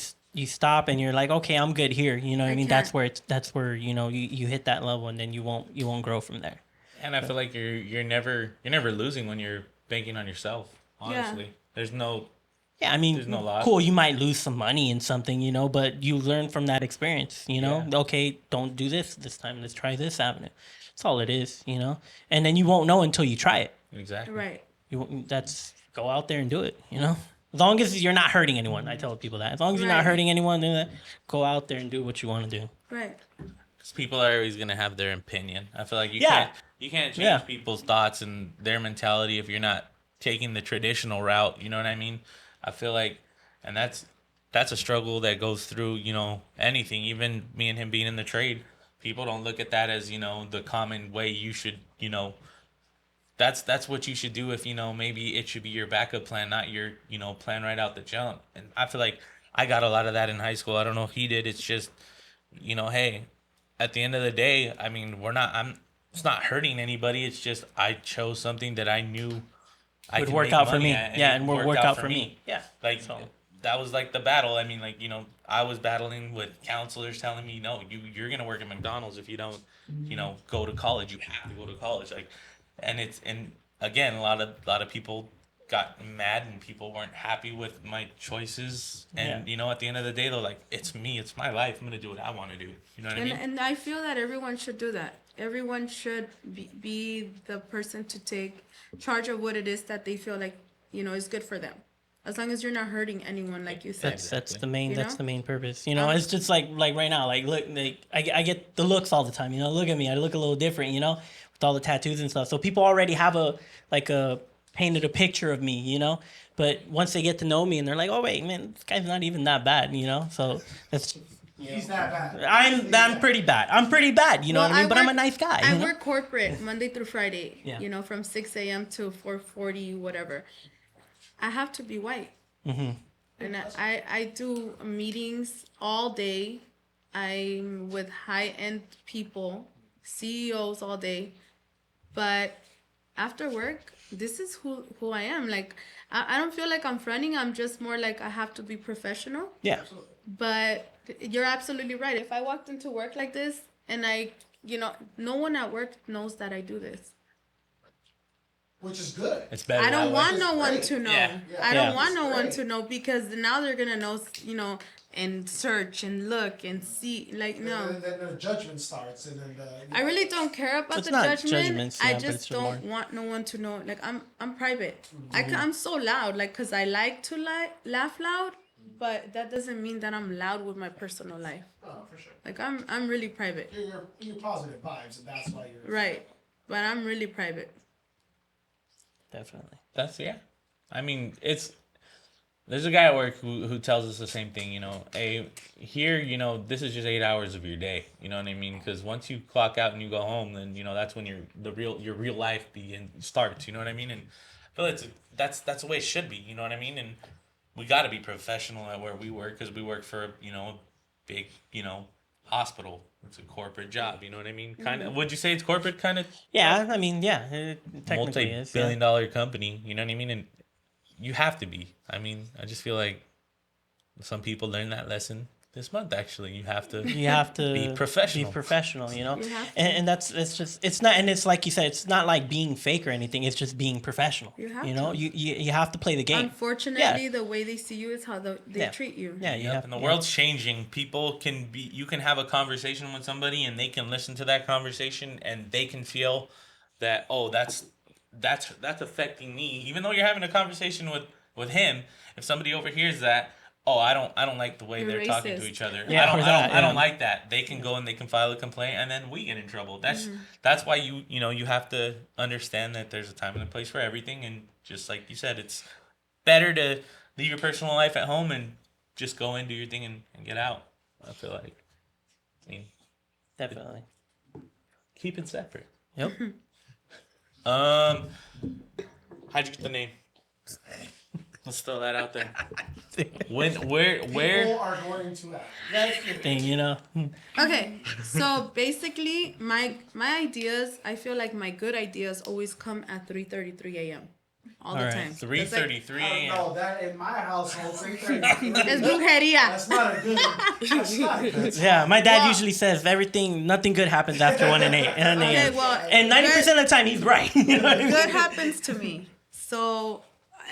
stop and you're like, okay, I'm good here. You know what I mean? can't. That's where you hit that level, and then you won't grow from there. And I feel like you're never losing when you're banking on yourself. Honestly, there's no Yeah, I mean, There's no loss. cool. You might lose some money in something, but you learn from that experience. Yeah. Okay, don't do this time. Let's try this avenue. That's all it is. And then you won't know until you try it. Exactly. Right. That's go out there and do it. As long as you're not hurting anyone, I tell people that. As long as you're not Right. hurting anyone, then go out there and do what you want to do. Right. Because people are always gonna have their opinion. I feel like Yeah. you can't change Yeah. people's thoughts and their mentality if you're not taking the traditional route. You know what I mean? I feel like, and that's a struggle that goes through anything. Even me and him being in the trade, people don't look at that as the common way you should That's what you should do if maybe it should be your backup plan, not your plan right out the jump. And I feel like I got a lot of that in high school. I don't know if he did. It's just hey, at the end of the day, I mean, it's not hurting anybody. It's just I chose something that I knew I Would could work make out for money me. at, and Yeah, it and would work out for me. Yeah. Like So- that was like the battle. I mean, like I was battling with counselors telling me, no, you're gonna work at McDonald's if you don't, go to college. You have to go to college. Like, and again, a lot of people got mad and people weren't happy with my choices. And at the end of the day, they're like, it's me, it's my life. I'm gonna do what I want to do. You know what I mean? And I feel that everyone should do that. Everyone should be the person to take charge of what it is that they feel like is good for them. As long as you're not hurting anyone, like you said. That's the main You that's know? the main purpose. It's just like right now, like look, like I get the looks all the time. Look at me, I look a little different. With all the tattoos and stuff. So people already have a painted a picture of me. But once they get to know me and they're like, oh wait, man, this guy's not even that bad. So that's. He's that bad. I'm pretty bad. I'm pretty bad. You know Well, what I mean? But I'm a work- nice guy. I work corporate Monday through Friday. Yeah. From 6 a.m. to 4:40, whatever. I have to be white. Mm-hmm. And I do meetings all day. I'm with high-end people, CEOs all day. But after work, this is who I am. Like, I don't feel like I'm fronting. I'm just more like I have to be professional. Yeah. But you're absolutely right. If I walked into work like this and no one at work knows that I do this. Which is good. It's better. I don't that way. want no one great. to know. Yeah. I don't Yeah. want no one Great. to know because now they're gonna know, and search and look and see. Like no, And then the judgment starts, and then I really don't care about It's the not judgment. judgments, I yeah, but just it's don't more- want no one to know. Like I'm private. I'm so loud, like, cause I like to laugh loud, but that doesn't mean that I'm loud with my personal life. Oh, for sure. Like I'm really private, You're positive vibes, and that's why you're right? But I'm really private. Definitely. That's I mean, there's a guy at work who tells us the same thing. Here, this is just 8 hours of your day. You know what I mean? Because once you clock out and you go home, then that's when your real life starts. You know what I mean? And I feel that's the way it should be. You know what I mean? And we got to be professional at where we work because we work for a big hospital. It's a corporate job. You know what I mean? Kind of. Would you say it's corporate? Kind of. Yeah, I mean, yeah, it technically is. Yeah. Multi-billion-dollar company. You know what I mean? And you have to be. I mean, I just feel like some people learn that lesson this month. Actually, you have to. You have to be professional. Be professional, You have to. and it's not, and it's like you said, it's not like being fake or anything. It's just being professional. You have to. to. You have to play the game. Unfortunately, the way they see you is how they Yeah. treat you. Yeah, you Yep, have. and the yeah. world's changing. People you can have a conversation with somebody and they can listen to that conversation and they can feel that, oh, that's affecting me. Even though you're having a conversation with him, if somebody overhears that, oh, I don't like the way You're they're talking to racist. each other. Yeah, or that, I don't yeah. like that. They can go and they can file a complaint and then we get in trouble. Mm-hmm. That's why you have to understand that there's a time and a place for everything, and just like you said, it's better to leave your personal life at home and just go in, do your thing, and get out. I feel like. I mean, Definitely. keep it separate. Yep. How'd you get the name? Let's throw that out there. Where? People are going to act. That's the Thing. Okay, so basically, my ideas, I feel like my good ideas always come at 3:33 a.m. all the All right. time. 3:33 a.m. No, that in my household, It's brujeria. that's not a good. That's not a good. Yeah, my dad Well- usually says nothing good happens after 1 and 8. Okay, well, And 90% of the time he's right. You know what I mean? good happens to me. So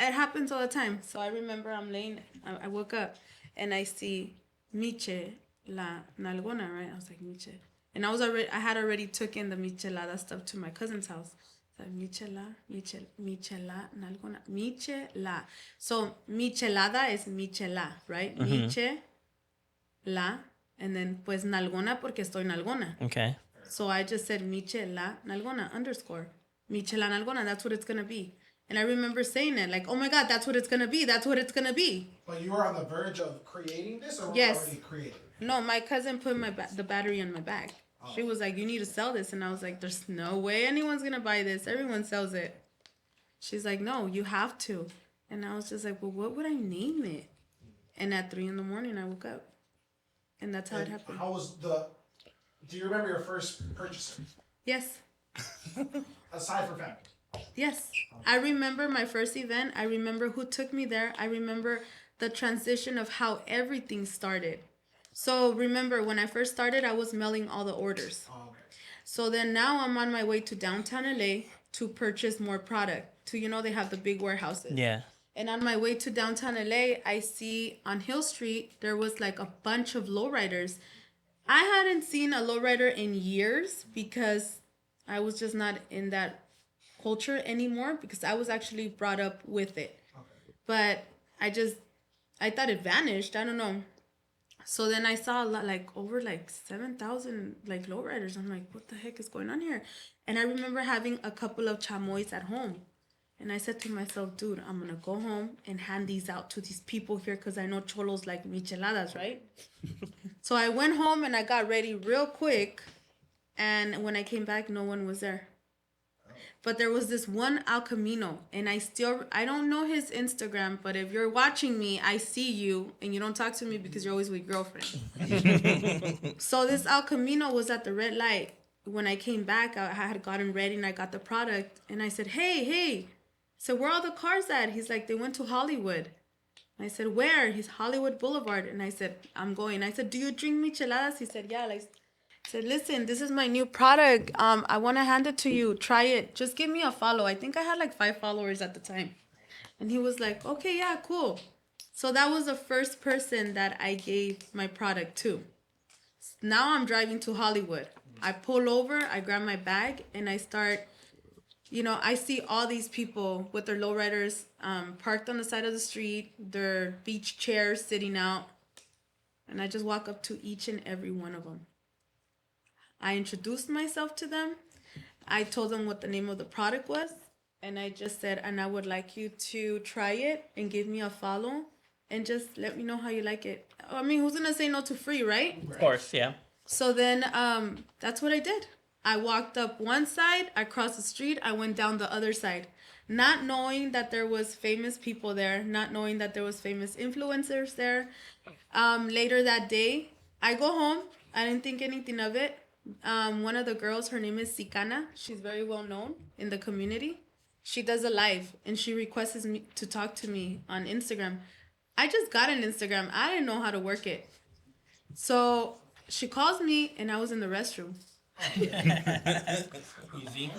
it happens all the time. So I remember I woke up and I see Miche la nalgona, right? I was like, Miche. And I had already took in the michelada stuff to my cousin's house. So michelada, nalgona, michela. So michelada is michela, right? Miche, la, and then pues nalgona porque estoy nalgona. Okay. So I just said michela nalgona _ michela nalgona. That's what it's gonna be. And I remember saying it like, oh my God, that's what it's gonna be. That's what it's gonna be. But you were on the verge of creating this, or were Yes. you already creating? No, my cousin put the battery on my bag. She was like, you need to sell this. And I was like, there's no way anyone's going to buy this. Everyone sells it. She's like, no, you have to. And I was just like, well, what would I name it? And at 3 a.m, I woke up. And that's how it happened. Do you remember your first purchaser? Yes. Aside from family? Yes. I remember my first event. I remember who took me there. I remember the transition of how everything started. So remember, when I first started, I was mailing all the orders. Oh, okay. So then now I'm on my way to downtown LA to purchase more product. They have the big warehouses. Yeah. And on my way to downtown LA, I see on Hill Street, there was like a bunch of lowriders. I hadn't seen a lowrider in years because I was just not in that culture anymore, because I was actually brought up with it. Okay. But I thought it vanished. I don't know. So then I saw a lot, like over like 7,000 like lowriders. I'm like, what the heck is going on here? And I remember having a couple of chamois at home. And I said to myself, dude, I'm going to go home and hand these out to these people here, because I know cholos like micheladas, right? So I went home and I got ready real quick. And when I came back, no one was there. But there was this one Al Camino, and I don't know his Instagram, but if you're watching me, I see you, and you don't talk to me because you're always with your girlfriend. So this Al Camino was at the red light. When I came back, I had gotten ready and I got the product, and I said, hey. So where are all the cars at? He's like, they went to Hollywood. I said, where? He's Hollywood Boulevard. And I said, I'm going. I said, do you drink micheladas? He said, yeah. I said, listen, this is my new product. I want to hand it to you. Try it. Just give me a follow. I think I had like 5 followers at the time. And he was like, okay, yeah, cool. So that was the first person that I gave my product to. Now I'm driving to Hollywood. I pull over, I grab my bag, and I start, I see all these people with their lowriders parked on the side of the street, their beach chairs sitting out. And I just walk up to each and every one of them. I introduced myself to them. I told them what the name of the product was. And I just said, and I would like you to try it and give me a follow. And just let me know how you like it. I mean, who's going to say no to free, right? Of course, yeah. So then that's what I did. I walked up one side. I crossed the street. I went down the other side. Not knowing that there was famous people there. Not knowing that there was famous influencers there. Later that day, I go home. I didn't think anything of it. One of the girls, her name is Sicana. She's very well known in the community. She does a live and she requests me to talk to me on Instagram. I just got an Instagram. I didn't know how to work it. So she calls me and I was in the restroom. Easy.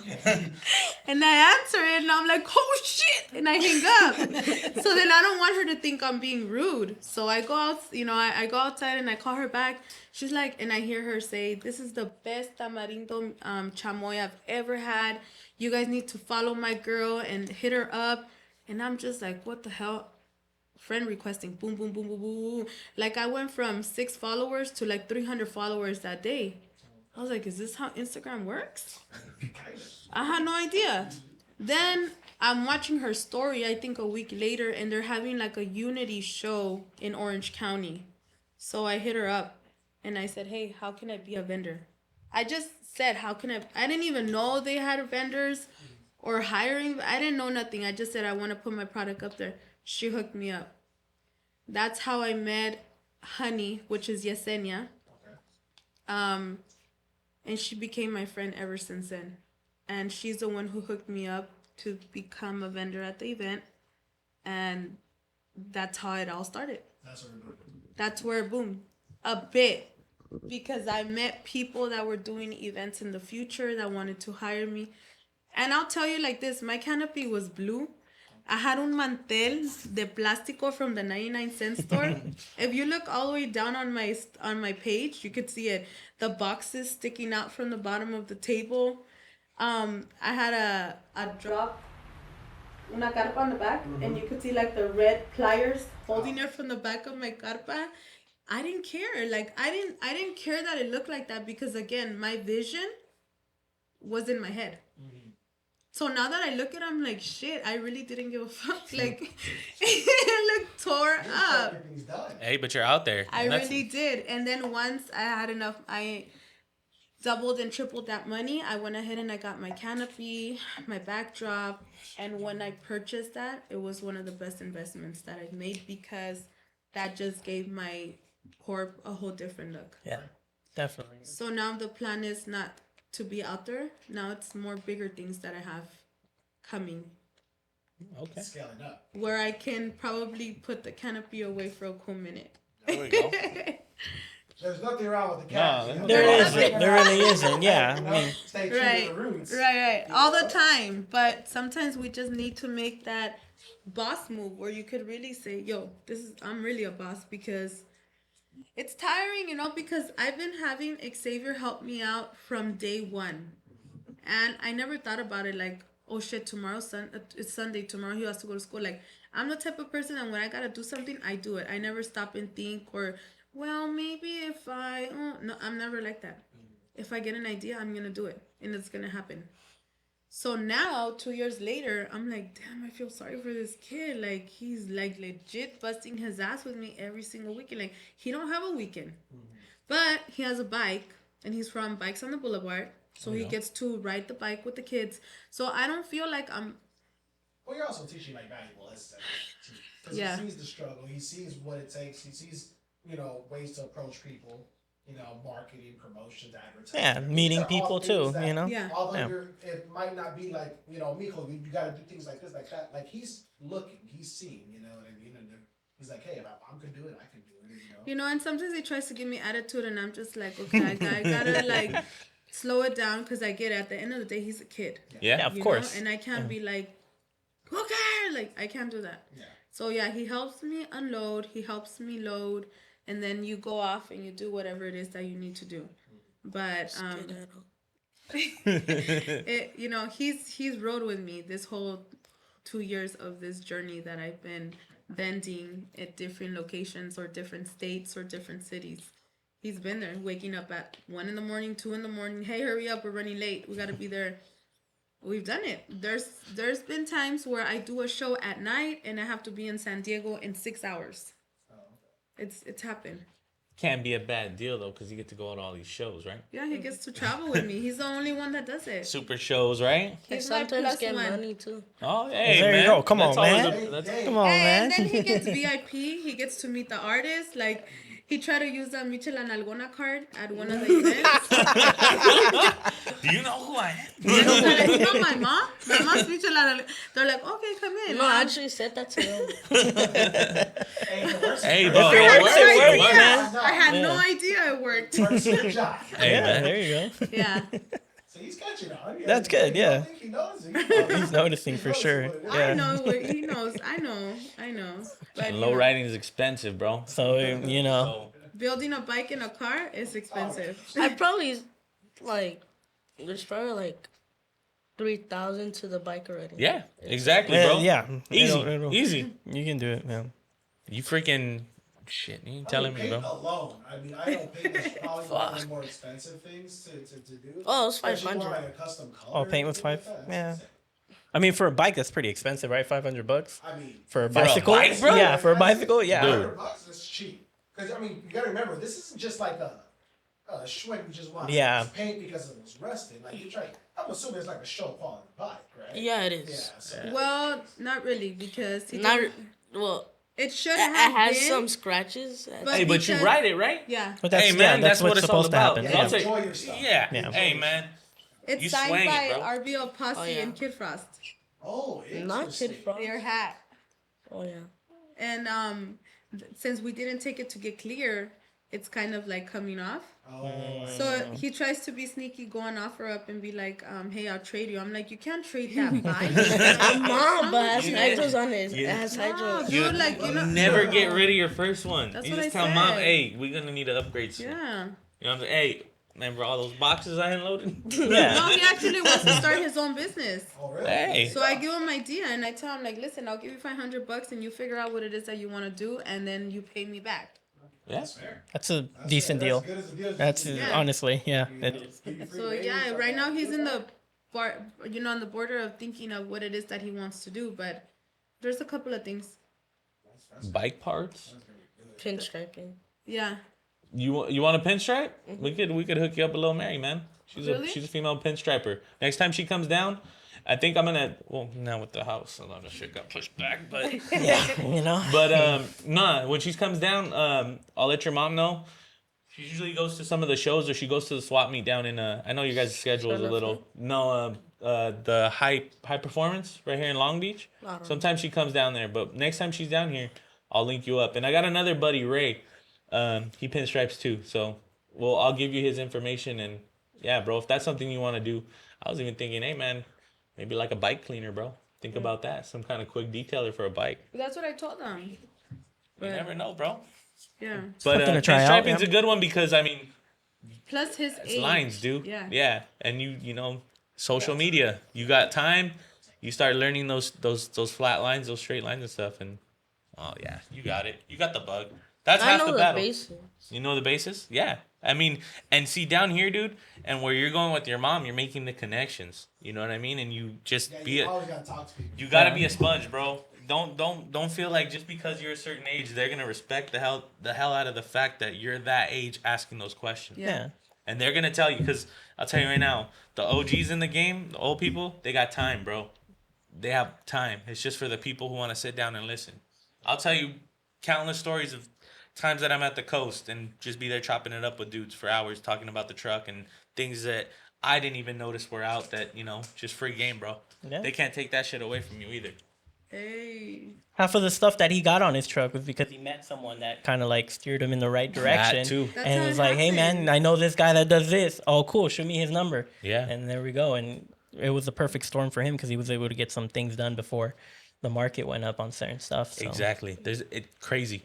And I answer it and I'm like, oh shit, and I hang up. So then I don't want her to think I'm being rude. So I go out, I go outside and I call her back. She's like, and I hear her say, this is the best tamarindo chamoy I've ever had. You guys need to follow my girl and hit her up. And I'm just like, what the hell? Friend requesting, boom, boom, boom, boom, boom. Like I went from 6 followers to like 300 followers that day. I was like, is this how Instagram works? I had no idea. Then I'm watching her story, I think a week later, and they're having like a unity show in Orange County. So I hit her up and I said, hey, how can I be a vendor? I just said, I didn't even know they had vendors or hiring. I didn't know nothing. I just said, I want to put my product up there. She hooked me up. That's how I met Honey, which is Yesenia. And she became my friend ever since then. And she's the one who hooked me up to become a vendor at the event. And that's how it all started. That's where it boomed. A bit. Because I met people that were doing events in the future that wanted to hire me. And I'll tell you like this, my canopy was blue. I had un mantel de plástico from the 99-cent store. If you look all the way down on my page, you could see it. The boxes sticking out from the bottom of the table. I had a drop, una carpa on the back, and you could see like the red pliers holding it from the back of my carpa. I didn't care. Like I didn't care that it looked like that because again, my vision was in my head. So now that I look at it, I'm like, shit, I really didn't give a fuck. Like, it looked tore up. Everything's done. Hey, but you're out there. I And that's- really did. And then once I had enough, I doubled and tripled that money. I went ahead and I got my canopy, my backdrop. And when I purchased that, it was one of the best investments that I've made because that just gave my corp a whole different look. Yeah, definitely. So now the plan is not to be out there. Now it's more bigger things that I have coming Okay. Scaling up. where I can probably put the canopy away for a cool minute. There we go. There's nothing wrong with the No, cat. You know, There they're isn't. figuring There out, really isn't. Yeah, you I know, mean, stay true Right, to the roots. right. All the time. But sometimes we just need to make that boss move where you could really say, yo, I'm really a boss because it's tiring, because I've been having Xavier help me out from day one. And I never thought about it like, oh shit, it's Sunday, tomorrow he has to go to school. Like, I'm the type of person that when I gotta do something, I do it. I never stop and think or, well, maybe if no, I'm never like that. If I get an idea, I'm gonna do it and it's gonna happen. So now, 2 years later, I'm like, damn, I feel sorry for this kid. Like, he's like legit busting his ass with me every single weekend. Like, he don't have a weekend, but he has a bike and he's from Bikes on the Boulevard. So he gets to ride the bike with the kids. So I don't feel like I'm. Well, you're also teaching like valuable lessons. Because Yeah. he sees the struggle. He sees what it takes. He sees, ways to approach people. Marketing, promotions, advertising. yeah, meeting These are all people things too. that, Yeah. Although it might not be like, Mijo, you got to do things like this, like that. Like he's looking, he's seeing, you know what I mean? And he's like, hey, if I can do it, I can do it, And sometimes he tries to give me attitude, and I'm just like, okay, I gotta like slow it down because I get it. At the end of the day, he's a kid. Yeah. Of course. And I can't be like, okay, like I can't do that. Yeah. So yeah, he helps me unload. He helps me load, and then you go off and you do whatever it is that you need to do. But he's rode with me this whole 2 years of this journey that I've been vending at different locations or different states or different cities. He's been there, waking up at 1 a.m, 2 a.m. Hey, hurry up, we're running late. We gotta be there. We've done it. There's been times where I do a show at night and I have to be in San Diego in 6 hours. It's happened. Can't be a bad deal though, because you get to go on all these shows, right? Yeah, he gets to travel with me. He's the only one that does it. Super shows, right? He's my Sometimes plus get one. money too. Oh, hey, There you man. go. Come on, That's always man. that's- Come on, And man. then he gets VIP. He gets to meet the artists. Like, he tried to use the Miche nalgona card at one of the events. Do you know who I am? And so like, you know my mom? My mom's Miche nalgona. They're like, okay, come in. No, I actually said that to them. Hey, bro. If it Hey, works, work, it works, work. man. I had no Yeah. idea it worked. Good job. Hey, Yeah, man. there you go. Yeah. So he's catching on. That's good, yeah. I think he knows. He's noticing for sure. I Yeah. know. He knows. I know. But, And low riding is expensive, bro. So So, building a bike and a car is expensive. I probably there's probably like 3,000 to the bike already. yeah, exactly, bro. yeah. Easy, It'll- easy. You can do it, man. You freaking shit. You ain't telling me, paint bro. alone. I mean, I don't paint is probably one of the more expensive things to do. Oh, it's Especially more 500. like a custom color. Oh, paint was and things 5? like that. Yeah. That's insane. I mean, for a bike, that's pretty expensive, right? $500 I mean, for a a bicycle. bike, bro? Yeah, for a bicycle. Yeah. Dude. $500 is cheap. Because I mean, you gotta remember, this isn't just like a Schwinn we just want Yeah. to paint because it was rusted. Like you try, I'm assuming it's like a show quality bike, right? Yeah, it Yeah. is. So, Well, not really, because Not well. it should It have has been, some scratches. But Hey, but you because- ride it, right? Yeah. But that's, Hey, man, yeah, that's, that's what what's it's all supposed to about. happen. Yeah, I'll Yeah. say- enjoy yourself. Yeah. Yeah. Hey, man. It's You signed swang by it, bro. RBO Posse Oh, yeah. and Kid Frost. Oh, Not interesting. Kid Frost. Their hat. Oh yeah. And since we didn't take it to get clear, it's kind of like coming off. Oh, So he tries to be sneaky, go on OfferUp and be like, hey, I'll trade you. I'm like, you can't trade that bike. Mom, but has You hydros know- on it. you- It has No, hydros. You dude, like, you know, never get no. rid of your first one. That's You what just I tell mom, said. hey, we're gonna need to upgrade soon. Yeah. You know what I'm saying? Hey, remember all those boxes I unloaded? Yeah. No, he actually wants to start his own business. oh really? Hey. So I give him my idea and I tell him like, listen, I'll give you $500 and you figure out what it is that you want to do and then you pay me back. Yes. That's a decent That's deal. good as a deal. That's Yeah. honestly, yeah. You know, It is. give you free So range, yeah, stuff right like now that. he's in the on the border of thinking of what it is that he wants to do, but there's a couple of things. Bike parts. Pinstriping. Yeah. You want a pinstripe? We could hook you up with Lil Mary, man. Really? She's a female pinstriper. Next time she comes down, I think I'm gonna now with the house, a lot of shit got pushed back, but Yeah, you know. but nah, when she comes down, I'll let your mom know. She usually goes to some of the shows or she goes to the swap meet down in I know you guys' schedule is a little the high performance right here in Long Beach. Sometimes she comes down there, but next time she's down here, I'll link you up. And I got another buddy, Ray. He pinstripes too. So I'll give you his information and yeah, bro, if that's something you want to do. I was even thinking, hey man, maybe like a bike cleaner, bro. Think about that. Some kind of quick detailer for a bike. That's what I told them. You But never know, bro. yeah. But Something to try out, pinstriping's yeah. a good one because I mean Plus his it's age. lines, dude. Yeah. Yeah. And you know, social media. You got time, you start learning those flat lines, those straight lines and stuff, and oh yeah, you got it. You got the bug. That's I half know the the battle. basics. You know the basis? Yeah. I mean, and see down here, dude, and where you're going with your mom, you're making the connections. You know what I mean? And you just Yeah, be you a, always gotta talk to people. you gotta be a sponge, bro. Don't feel like just because you're a certain age, they're gonna respect the hell out of the fact that you're that age asking those questions. Yeah. And they're gonna tell you, because I'll tell you right now, the OGs in the game, the old people, they got time, bro. They have time. It's just for the people who want to sit down and listen. I'll tell you countless stories of times that I'm at the coast and just be there chopping it up with dudes for hours talking about the truck and things that I didn't even notice were out that, you know, just free game, bro. Yeah. They can't take that shit away from you either. Hey. Half of the stuff that he got on his truck was because he met someone that kind of like steered him in the right direction. too. That's And how it it was like, hey man, happens. I know this guy that does this. Oh, cool. Shoot me his number. Yeah. And there we go. And it was a perfect storm for him because he was able to get some things done before the market went up on certain stuff. So. Exactly. There's crazy.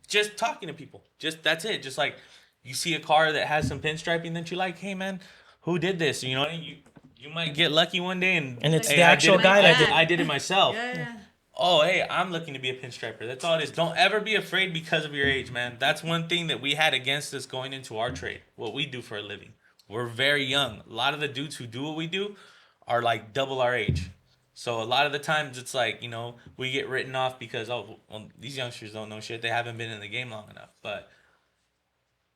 Just talking to people. Just that's it. Just like you see a car that has some pinstriping that you like. Hey man, who did this? You know, you might get lucky one day and And it's hey, the I actual did it- guy that did. I did it myself. Yeah. Oh, hey, I'm looking to be a pinstriper. That's all it is. Don't ever be afraid because of your age, man. That's one thing that we had against us going into our trade, what we do for a living. We're very young. A lot of the dudes who do what we do are like double our age. So a lot of the times it's like, you know, we get written off because, oh, well, these youngsters don't know shit. They haven't been in the game long enough. But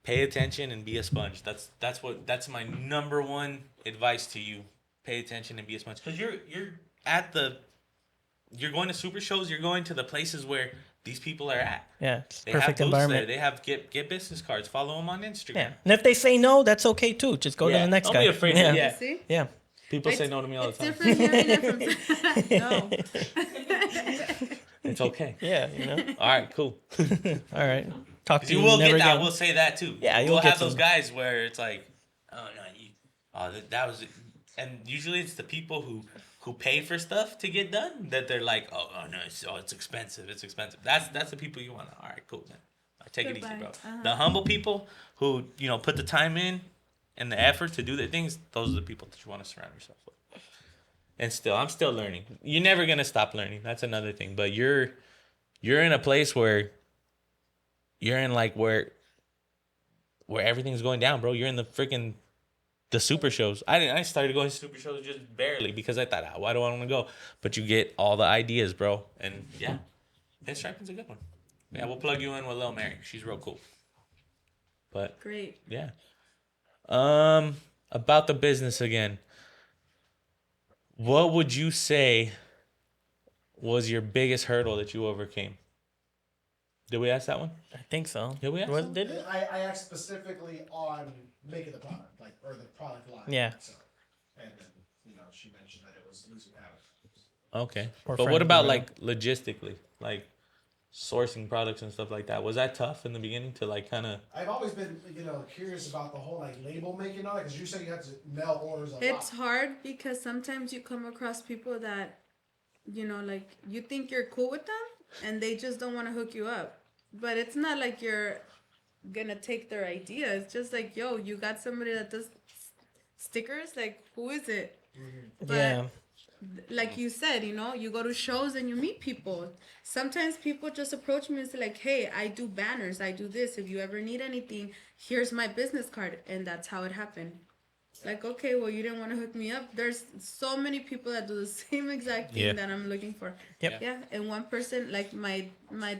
pay attention and be a sponge. That's my number one advice to you. Pay attention and be a sponge. Because you're going to super shows, you're going to the places where these people are at. Yeah, it's They perfect have booths environment. there. They have get business cards. Follow them on Instagram. Yeah. And if they say no, that's okay too. Just go to the next Don't guy. be afraid. Yeah. Yeah. See? yeah. Yeah. People say no to me all the It's time. different hearing it from no. It's okay. Yeah, you know. All right, cool. All right. Talk to You you will never get that. again. We'll say that too. Yeah, you'll we'll get have those some. guys where it's like, oh no, that was, and usually it's the people who pay for stuff to get done that they're like, oh no, it's expensive. That's the people you want. All right, cool, man. Take it easy, Goodbye. bro. The humble people who put the time in and the effort to do their things. Those are the people that you want to surround yourself with. And I'm still learning. You're never gonna stop learning. That's another thing. But you're in a place where you're in like where everything's going down, bro. You're in the super shows. I started going to super shows just barely because I thought, why do I want to go? But you get all the ideas, bro. And yeah, pinstriping's a good one. Yeah, we'll plug you in with Lil Mary. She's real cool. But Great. yeah. About the business again. What would you say was your biggest hurdle that you overcame? Did we ask that one? I think so. Did we ask Was, did it? I asked specifically on making the product, or the product line. Yeah. So, and then, she mentioned that it was losing out. Okay. Or But what friends, about or like logistically? Like, sourcing products and stuff like that. Was that tough in the beginning to like kind of? I've always been, curious about the whole like label making on it because you said you had to mail orders a lot. It's hard because sometimes you come across people that, like you think you're cool with them and they just don't want to hook you up. But it's not like you're gonna take their idea. It's just like, yo, you got somebody that does stickers? Like, who is it? But Yeah. like you said, you go to shows and you meet people. Sometimes people just approach me and say like, hey, I do banners, I do this. If you ever need anything, here's my business card. And that's how it happened. Like, okay, well, you didn't want to hook me up. There's so many people that do the same exact thing that I'm looking for. Yep. Yeah. And one person, like my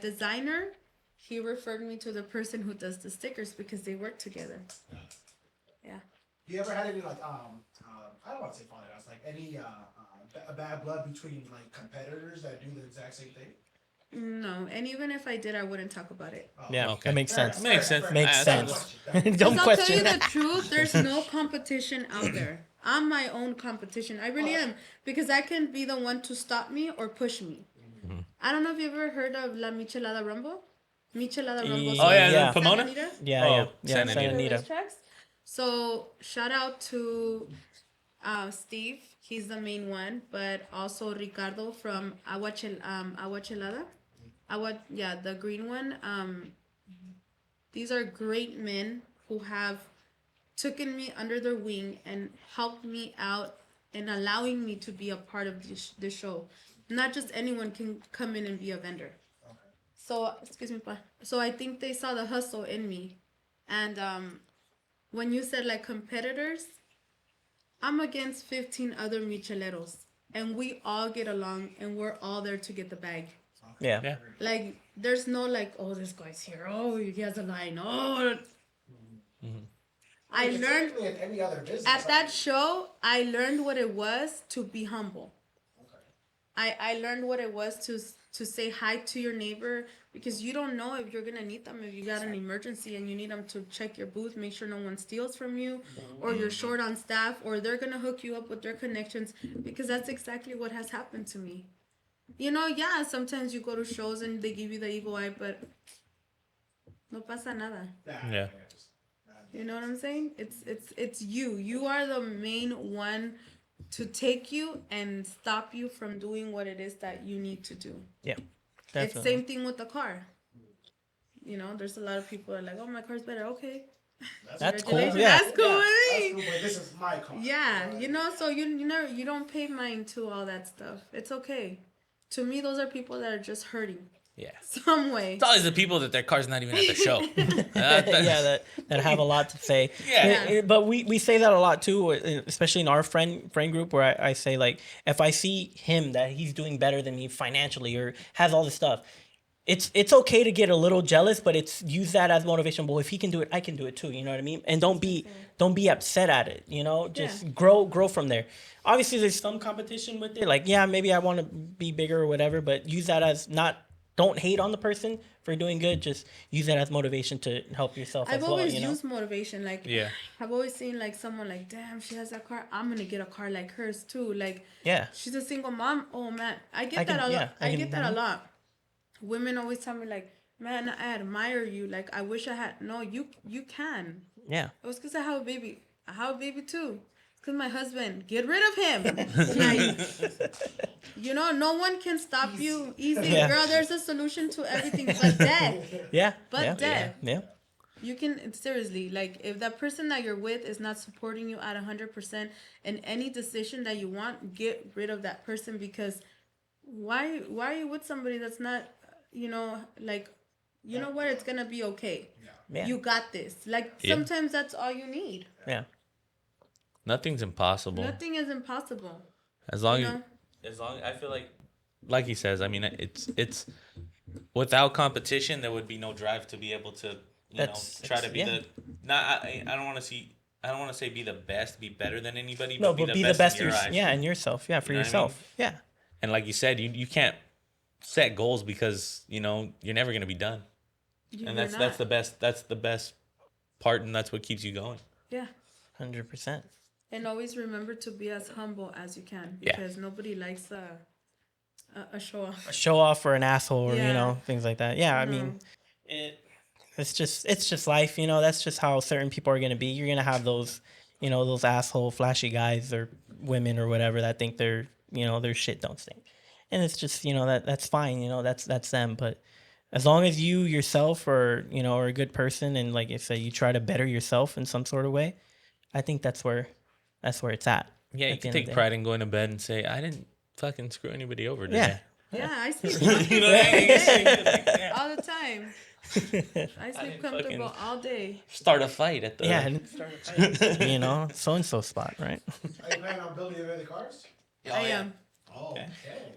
designer, he referred me to the person who does the stickers because they work together. Yeah. You ever had any like I don't want to say falling outs, like any bad blood between like competitors that do the exact same thing? No, and even if I did, I wouldn't talk about it. Yeah. Okay. That makes sense. Makes sense. Makes That's- sense. Don't I'll tell question you the that. truth. There's no competition out there. I'm my own competition. I really am, because I can be the one to stop me or push me. I don't know if you ever heard of La Michelada Rumble. Michelada Rumble. Oh, yeah, Santa the Pomona? Anita. Yeah, Oh, yeah. Yeah, Santa Santa Anita. Anita. Racetracks. So shout out to Steve. He's the main one, but also Ricardo from Agua Chelada. The green one. These are great men who have taken me under their wing and helped me out and allowing me to be a part of the show. Not just anyone can come in and be a vendor. So, excuse me, pa. So I think they saw the hustle in me. And when you said like competitors, I'm against 15 other micheleros. And we all get along and we're all there to get the bag. Yeah. Yeah. Like, there's no like, oh, this guy's here. Oh, he has a line. Oh. I It's learned typically in any other business. at that show, I learned what it was to be humble. I learned what it was to say hi to your neighbor, because you don't know if you're gonna need them, if you got an emergency and you need them to check your booth, make sure no one steals from you, or you're short on staff, or they're gonna hook you up with their connections, because that's exactly what has happened to me. Yeah, sometimes you go to shows and they give you the evil eye, but no pasa nada. Yeah. You know what I'm saying? It's you. You are the main one to take you and stop you from doing what it is that you need to do. Yeah. It's Definitely. same thing with the car. There's a lot of people that are like, oh, my car's better. Okay. That's cool. Congratulations. Yeah. That's cool with That's me. cool, but this is my car. Yeah, so you don't pay mind to all that stuff. It's okay. To me, those are people that are just hurting Yeah. some way. It's always the people that their car's not even at the show. Yeah, that have a lot to say. Yeah. But we say that a lot too, especially in our friend group, where I say like, if I see him that he's doing better than me financially or has all this stuff, it's okay to get a little jealous, but it's use that as motivation. Well, if he can do it, I can do it too. You know what I mean? And don't be upset at it. Just Yeah. grow from there. Obviously, there's some competition with it. Like, yeah, maybe I want to be bigger or whatever, but use that as not. Don't hate on the person for doing good. Just use that as motivation to help yourself I've as well. always used motivation. Like, Yeah. I've always seen like someone like, damn, she has that car. I'm gonna get a car like hers too. Like, Yeah. she's a single mom. Oh man, I get I that can- a yeah, lot. I I can- get that a lot. Women always tell me like, man, I admire you. Like, I wish I had. No, you can. Yeah. It was because I have a baby. I have a baby too. It's because my husband. Get rid of him. Like, no one can stop you easy, Yeah. girl. There's a solution to everything but death. Yeah. But yeah. death. Yeah. You can seriously, like, if that person that you're with is not supporting you at 100% in any decision that you want, get rid of that person, because why are you with somebody that's not, like, you know what, it's gonna be okay. Yeah. You got this. Like, Yeah. sometimes that's all you need. Yeah. Nothing's impossible. Nothing is impossible. As long You as, know? as long I feel like he says, I mean, it's without competition, there would be no drive to be able to, try to be yeah. I don't want to say be the best, be better than anybody, No, but but be the best. in your eyes. Yeah, and yourself. Yeah, for You know what I yourself. Yeah. And like you said, you can't set goals because you're never gonna be done. And You're that's not. that's the best part, and that's what keeps you going. Yeah. 100%. And always remember to be as humble as you can, Yeah. because nobody likes a show off. a show off or an asshole or Yeah. things like that. Yeah, I mean, it's just life. That's just how certain people are gonna be. You're gonna have those those asshole flashy guys or women or whatever that think their shit don't stink, and it's just that's fine. That's them. But as long as you yourself are a good person and like I said, you try to better yourself in some sort of way, I think that's where it's at. Yeah, you at the can end of take the day. pride in going to bed and say, I didn't fucking screw anybody over today. Yeah, I sleep You know what I mean? You see it like, damn. all the time. I sleep didn't comfortable fucking- all day. Start a fight at the. Yeah, and so and so spot, right? Are you planning on building any other cars? I am. Oh, okay.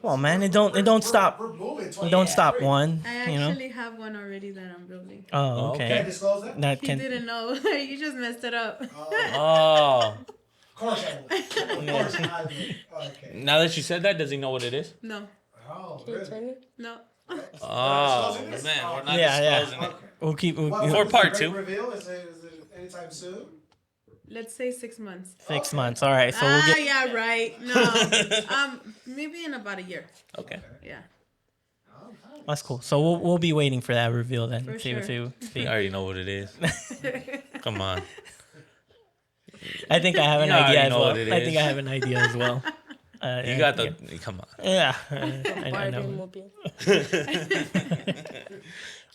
Well, man, it don't stop. We're moving. It don't stop one. I actually have one already that I'm building. Oh, okay. Can I okay. disclose that? That He can. didn't know. You just messed it up. Oh. Of course I will. Of course I will. Okay. Now that you said that, does he know what it is? No, Oh, Can you really? turn it? no. Oh, disclosing this? man, we're Oh. not Yeah, disclosing it. Okay. We'll keep. What- For what's part the two. great reveal? Is it anytime soon? Let's say 6 months. 6 months. All right. So we'll get. Yeah, right. No, maybe in about a year. Okay. Yeah. That's cool. So we'll be waiting for that reveal then. For see, sure. see. I already know what it is. Come on. I think I have an You already idea as know well. what it I think is. I have an idea as well. You got the. Come on. Yeah. I Barbie know. mobile.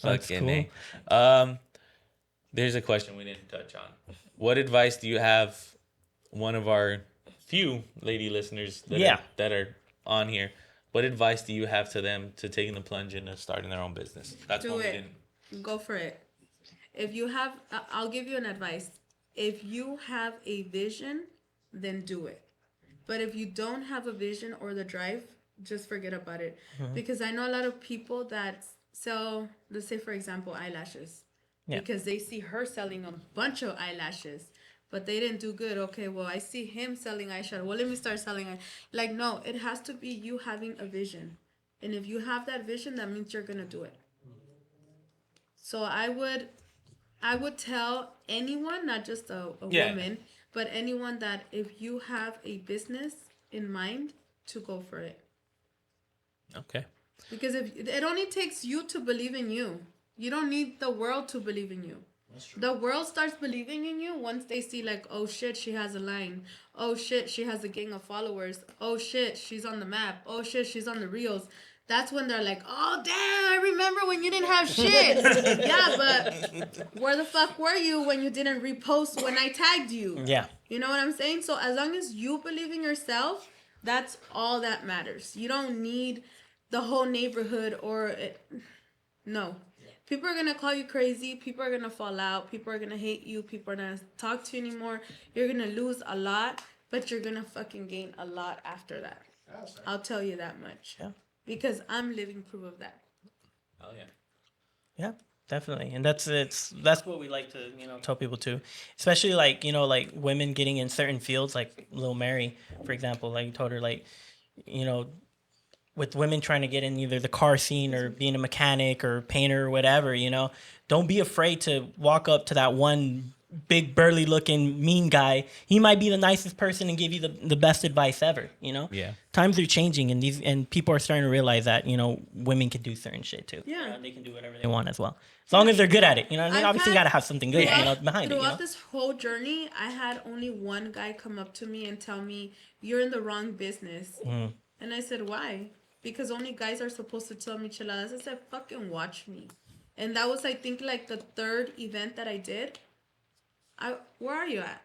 That's Fucking cool. A. There's a question we didn't touch on. What advice do you have? One of our few lady listeners that are on here. What advice do you have to them to taking the plunge into starting their own business? That's Do one we it. didn't. Go for it. If you have, I'll give you an advice. If you have a vision, then do it. But if you don't have a vision or the drive, just forget about it. Because I know a lot of people that sell, let's say for example, eyelashes. Yeah. Because they see her selling a bunch of eyelashes, but they didn't do good. Okay, well, I see him selling eyeshadow. Well, let me start selling like, no, it has to be you having a vision. And if you have that vision, that means you're gonna do it. So I would tell anyone, not just a woman, but anyone that if you have a business in mind, to go for it. Okay. Because if it only takes you to believe in you. You don't need the world to believe in you. The world starts believing in you once they see like, oh shit, she has a line. Oh shit, she has a gang of followers. Oh shit, she's on the map. Oh shit, she's on the reels. That's when they're like, oh damn, I remember when you didn't have shit. Yeah, but where the fuck were you when you didn't repost when I tagged you? Yeah. You know what I'm saying? So as long as you believe in yourself, that's all that matters. You don't need the whole neighborhood no. People are going to call you crazy. People are going to fall out. People are going to hate you. People are going to talk to you anymore. You're going to lose a lot, but you're going to fucking gain a lot after that. I'll tell you that much. Yeah. Because I'm living proof of that. Oh yeah. Yeah, definitely. And that's what we like to, tell people too. Especially like, like women getting in certain fields, like Lil Mary, for example, like you told her like, with women trying to get in either the car scene or being a mechanic or painter or whatever, don't be afraid to walk up to that one big burly looking mean guy. He might be the nicest person and give you the best advice ever, Yeah. Times are changing and people are starting to realize that, women can do certain shit too. Yeah. They can do whatever they want as well. As long as they're good at it. I mean, I've obviously had- got to have something good behind it. Throughout this whole journey, I had only one guy come up to me and tell me, you're in the wrong business. And I said, why? Because only guys are supposed to tell me chiladas. I said, fucking watch me. And that was, I think, like the third event that I did. Where are you at?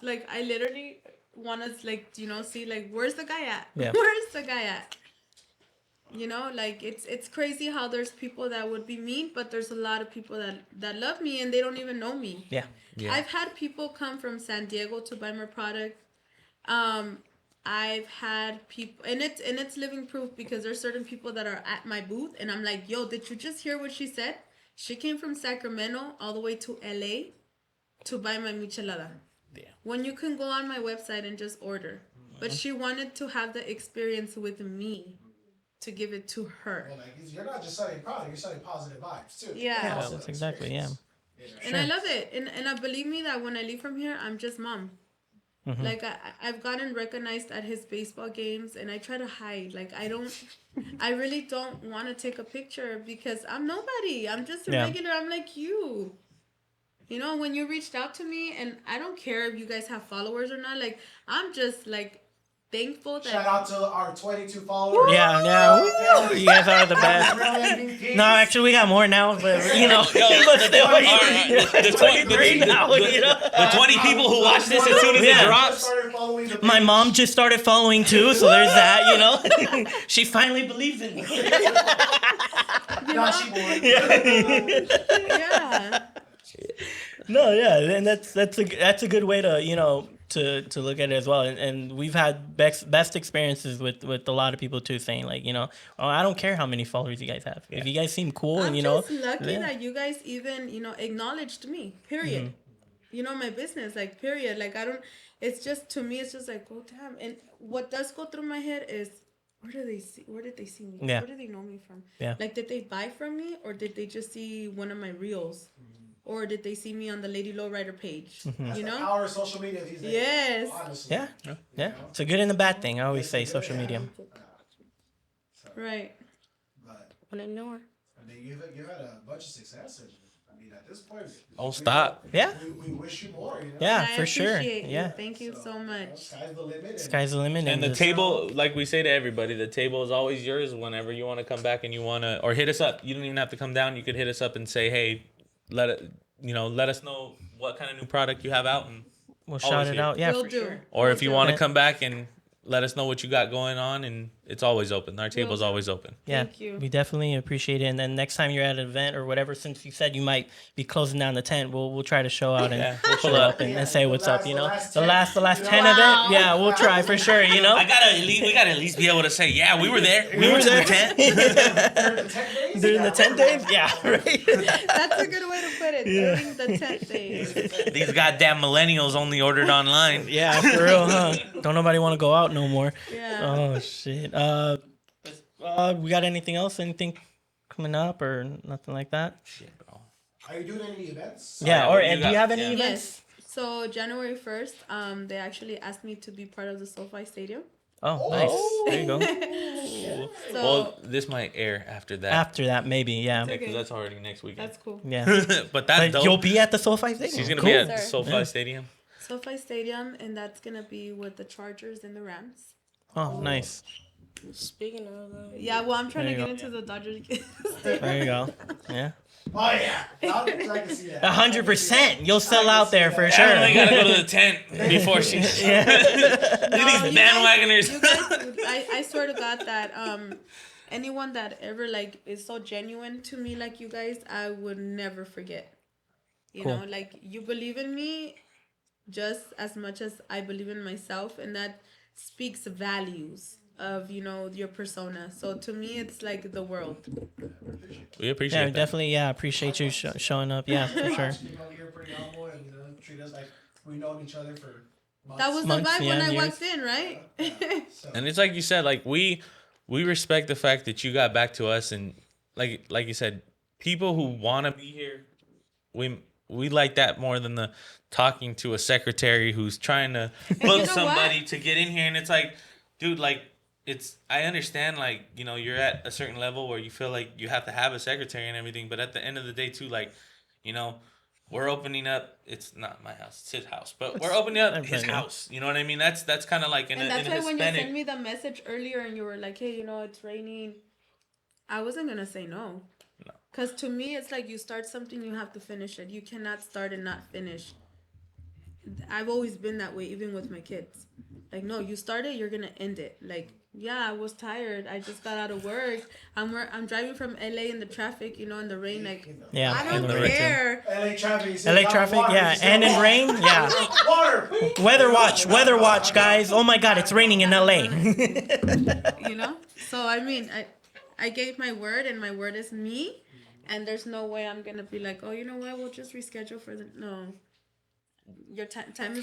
Like, I literally want to, like, see, like, where's the guy at? Yeah. Where's the guy at? Like, it's crazy how there's people that would be mean, but there's a lot of people that love me and they don't even know me. Yeah. Yeah. I've had people come from San Diego to buy my product. I've had people, and it's living proof because there's certain people that are at my booth, and I'm like, yo, did you just hear what she said? She came from Sacramento all the way to LA to buy my michelada. Yeah. When you can go on my website and just order. But she wanted to have the experience with me to give it to her. Well, like, you're not just selling product, you're selling positive vibes too. Yeah. Yeah, Also that's exactly, experience. yeah. And I love it. And believe me that when I leave from here, I'm just mom. Like I've gotten recognized at his baseball games, and I try to hide. Like I really don't want to take a picture because I'm nobody. I'm just a regular. I'm like you. You know, when you reached out to me, and I don't care if you guys have followers or not. Like I'm just like thankful that. Shout out to our 22 followers. Yeah. Woo! You guys are the best. No, actually, we got more now, but you know, but still, the 23 now. You know, the 20 people who watch this as soon as it drops. my mom just started following too, so there's that. You know, she finally believes in me. Nah, she won. Yeah. No, yeah, and that's a good way to to look at it as well. And we've had best experiences with a lot of people too, saying like, oh, I don't care how many followers you guys have. If you guys seem cool, I'm and just lucky that you guys even acknowledged me. Period. My business, like, period. Like, I don't. It's just, to me, it's just like, oh damn. And what does go through my head is, where did they see me? Yeah. Where did they know me from? Yeah. Like, did they buy from me, or did they just see one of my reels? Or did they see me on the Lady Lowrider page? That's the power of social media these days. Yes. Honestly. Yeah. It's a good and a bad thing. I always say social media. Right. But Want to know her? I mean, you've had a bunch of success. I mean, at this point, Don't stop. Yeah. we wish you more. Yeah, I for sure. appreciate you. Yeah. Thank you so much. Sky's the limit. Sky's the limit. And the just- table, like we say to everybody, the table is always yours whenever you want to come back and you want to, or hit us up. You don't even have to come down. You could hit us up and say, hey, let us know what kind of new product you have out, and we'll shout it out. Yeah, Will for do. sure. or if you Will want do. to come back and let us know what you got going on, and it's always open. Our table's always open. Yeah, Thank you. we definitely appreciate it. And then next time you're at an event or whatever, since you said you might be closing down the tent, we'll try to show out and we'll pull show it up. up and say what's up. The The last last 10. 10 event. Yeah, we'll try for sure. We gotta at least be able to say, yeah, we were there. We were to the tent. During the 10 days. Yeah, right. That's a good way to put it. During the 10th day. These goddamn millennials only ordered online. Yeah, for real, huh? Don't nobody want to go out no more. Yeah. Oh shit. We got anything else? Anything coming up or nothing like that? Are you doing any events? Yeah. what Or do you do you got? have any Yeah. events? Yes. So January 1st, they actually asked me to be part of the SoFi Stadium. Oh, nice. There you go. So Well, this might air after that. After that, maybe. Yeah. Because that's already next weekend. that's cool. Yeah. But that's But dope. you'll be at the SoFi Stadium. She's gonna Cool. be at Sir. SoFi Stadium. SoFi Stadium, and that's gonna be with the Chargers and the Rams. Oh, nice. Speaking of that, Yeah, well, I'm trying There to you get into the Dodgers. There you go. Yeah. Oh yeah. I can see that. 100%. You'll sell out there for I sure. only gotta go to the tent before she. Look at these bandwagoners. You guys, I swear to God that anyone that ever like is so genuine to me like you guys, I would never forget. You Cool. know, like you believe in me just as much as I believe in myself, and that speaks values of your persona. So to me, it's like the world. We appreciate Yeah, that. definitely. Yeah, appreciate you showing up. Yeah, for sure. People here pretty humble and treat us like we've known each other for months. That was the Months, vibe yeah, when I years. walked in, right? So, And it's like you said, like we respect the fact that you got back to us, and like you said, people who want to be here, we like that more than the talking to a secretary who's trying to book know somebody what? to get in here. And it's like, dude, like I understand, like, you're at a certain level where you feel like you have to have a secretary and everything, but at the end of the day too, like, we're opening up. It's not my house; it's his house. But we're opening up his Yeah. house. You know what I mean? That's kind of like in And a that's why when you Hispanic. sent me the message earlier and you were like, hey, it's raining, I wasn't going to say no. No. Because to me, it's like you start something, you have to finish it. You cannot start and not finish. I've always been that way, even with my kids. Like, no, you start it, you're going to end it. Like, yeah, I was tired. I just got out of work. I'm driving from LA in the traffic, in the rain. Like, Yeah. I in don't the rain, too. care. LA traffic. you said LA not traffic, water, yeah, you said and in water. rain, yeah. Water. Weather watch, guys. Oh my God, it's raining in LA. So I mean, I gave my word, and my word is me, and there's no way I'm gonna be like, oh, you know what, we'll just reschedule for the no. Your time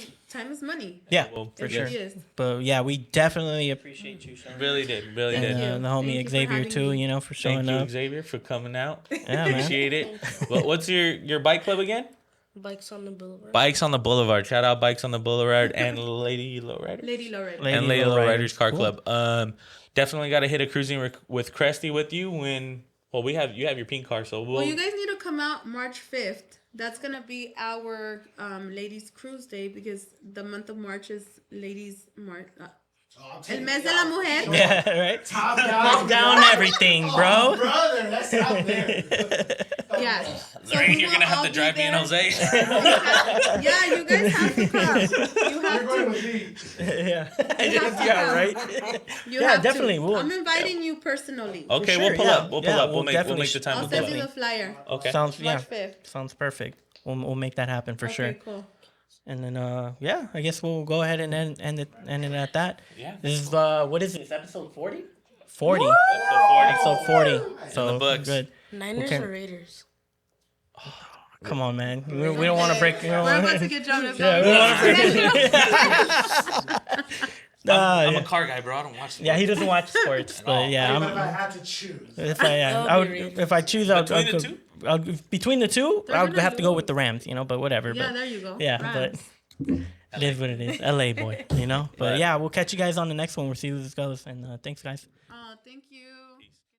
is money. Yeah, Well, for It sure. really is. But yeah, we definitely appreciate you showing up. Really did. Really And did. you. the Thank homie you for Xavier having too, me. for Thank showing you, up. Xavier, for coming out. Yeah, man. Appreciate it. What's your bike club again? Bikes on the Boulevard. Bikes on the Boulevard. Shout out Bikes on the Boulevard and Lady Lowrider. Lady Loretta. And Lady Lowriders Car Cool. Club. Definitely got to hit a cruising with Cresty with you when. Well, you have your pink car, so Well, you guys need to come out March 5th. That's gonna be our ladies cruise day because the month of March is ladies March. El mes de la mujer. Yeah, right. Top Top down everything, bro. Brother, that's not there. Yeah. So Lorraine, we you're will gonna have all to be drive me and there. Jose. Yeah, you guys have to come. You have You're going to. with me. Yeah. You have to Yeah, come. right. You Yeah, have definitely. To. We'll- I'm inviting you personally. Okay, sure, we'll pull yeah. up. We'll pull Yeah, up. we'll We'll make definitely the time I'll to pull send up. you the flyer. Okay. Sounds March 5th. sounds perfect. We'll make that happen for sure. Okay, cool. And then yeah, I guess we'll go ahead and end it at that. Yeah. This is what is this, episode 40? 40. Episode 40. Episode 40. So the books. good. Niners Okay. or Raiders? Come on, man. We don't want to break. We don't We're wanna, about to get jumped. yeah, we don't want to break. I'm a car guy, bro. I don't watch. Yeah, he doesn't watch sports, but yeah, But if I I'm. had to choose, If I, I'll be Raiders. if I choose, I'll Between I'll the go- two? between the two, They're I'll gonna have to go- go with the Rams, but whatever. Yeah, but there you go. yeah, Rams. but it is what it is. LA boy, But Right. yeah, we'll catch you guys on the next one. We'll see who this goes. And thanks, guys. Thank you.